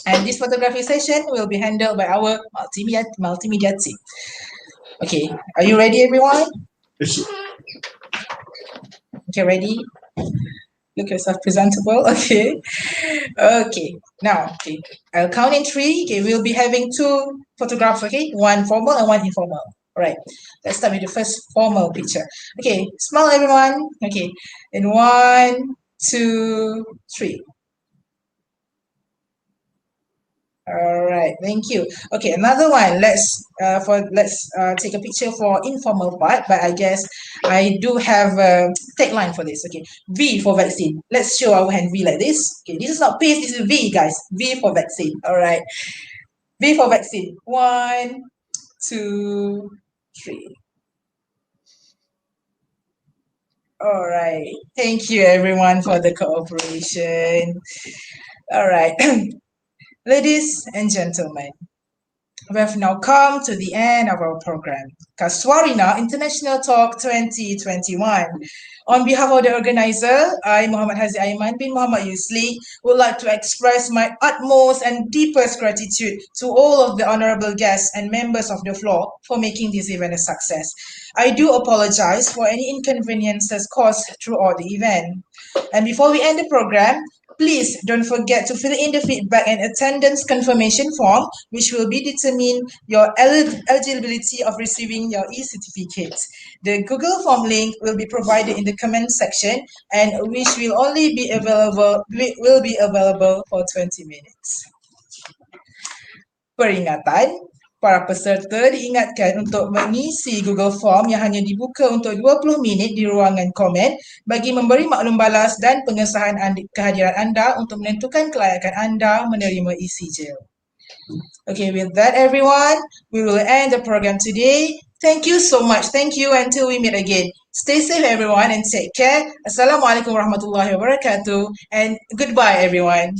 And this photography session will be handled by our multimedia team. Okay, are you ready, everyone? Okay, ready? Look yourself presentable. Okay. Okay. Now, okay. I'll count in three. Okay, we'll be having two photographs. Okay, one formal and one informal. All right. Let's start with the first formal picture. Okay, smile, everyone. Okay, and 1, 2, 3. All right, thank you. Okay, another one. Let's take a picture for informal part, but I guess I do have a tagline for this. Okay, V for vaccine. Let's show our hand V like this. Okay, this is not peace, this is V, guys. V for vaccine. All right, V for vaccine. 1, 2, 3. All right. Thank you, everyone, for the cooperation. All right. Ladies and gentlemen, we have now come to the end of our program, Casuarina International Talk 2021. On behalf of the organizer, I, Muhammad Hazi Aiman bin Muhammad Yusli, would like to express my utmost and deepest gratitude to all of the honorable guests and members of the floor for making this event a success. I do apologize for any inconveniences caused throughout the event. And before we end the program, please don't forget to fill in the feedback and attendance confirmation form, which will be determine your eligibility of receiving your e-certificate. The Google form link will be provided in the comment section, and which will only be available for 20 minutes. Peringatan, para peserta diingatkan untuk mengisi Google Form yang hanya dibuka untuk 20 minit di ruangan komen bagi memberi maklum balas dan pengesahan kehadiran anda untuk menentukan kelayakan anda menerima e-sijil. Okay, with that everyone, we will end the program today. Thank you so much. Thank you until we meet again. Stay safe everyone and take care. Assalamualaikum warahmatullahi wabarakatuh and goodbye everyone.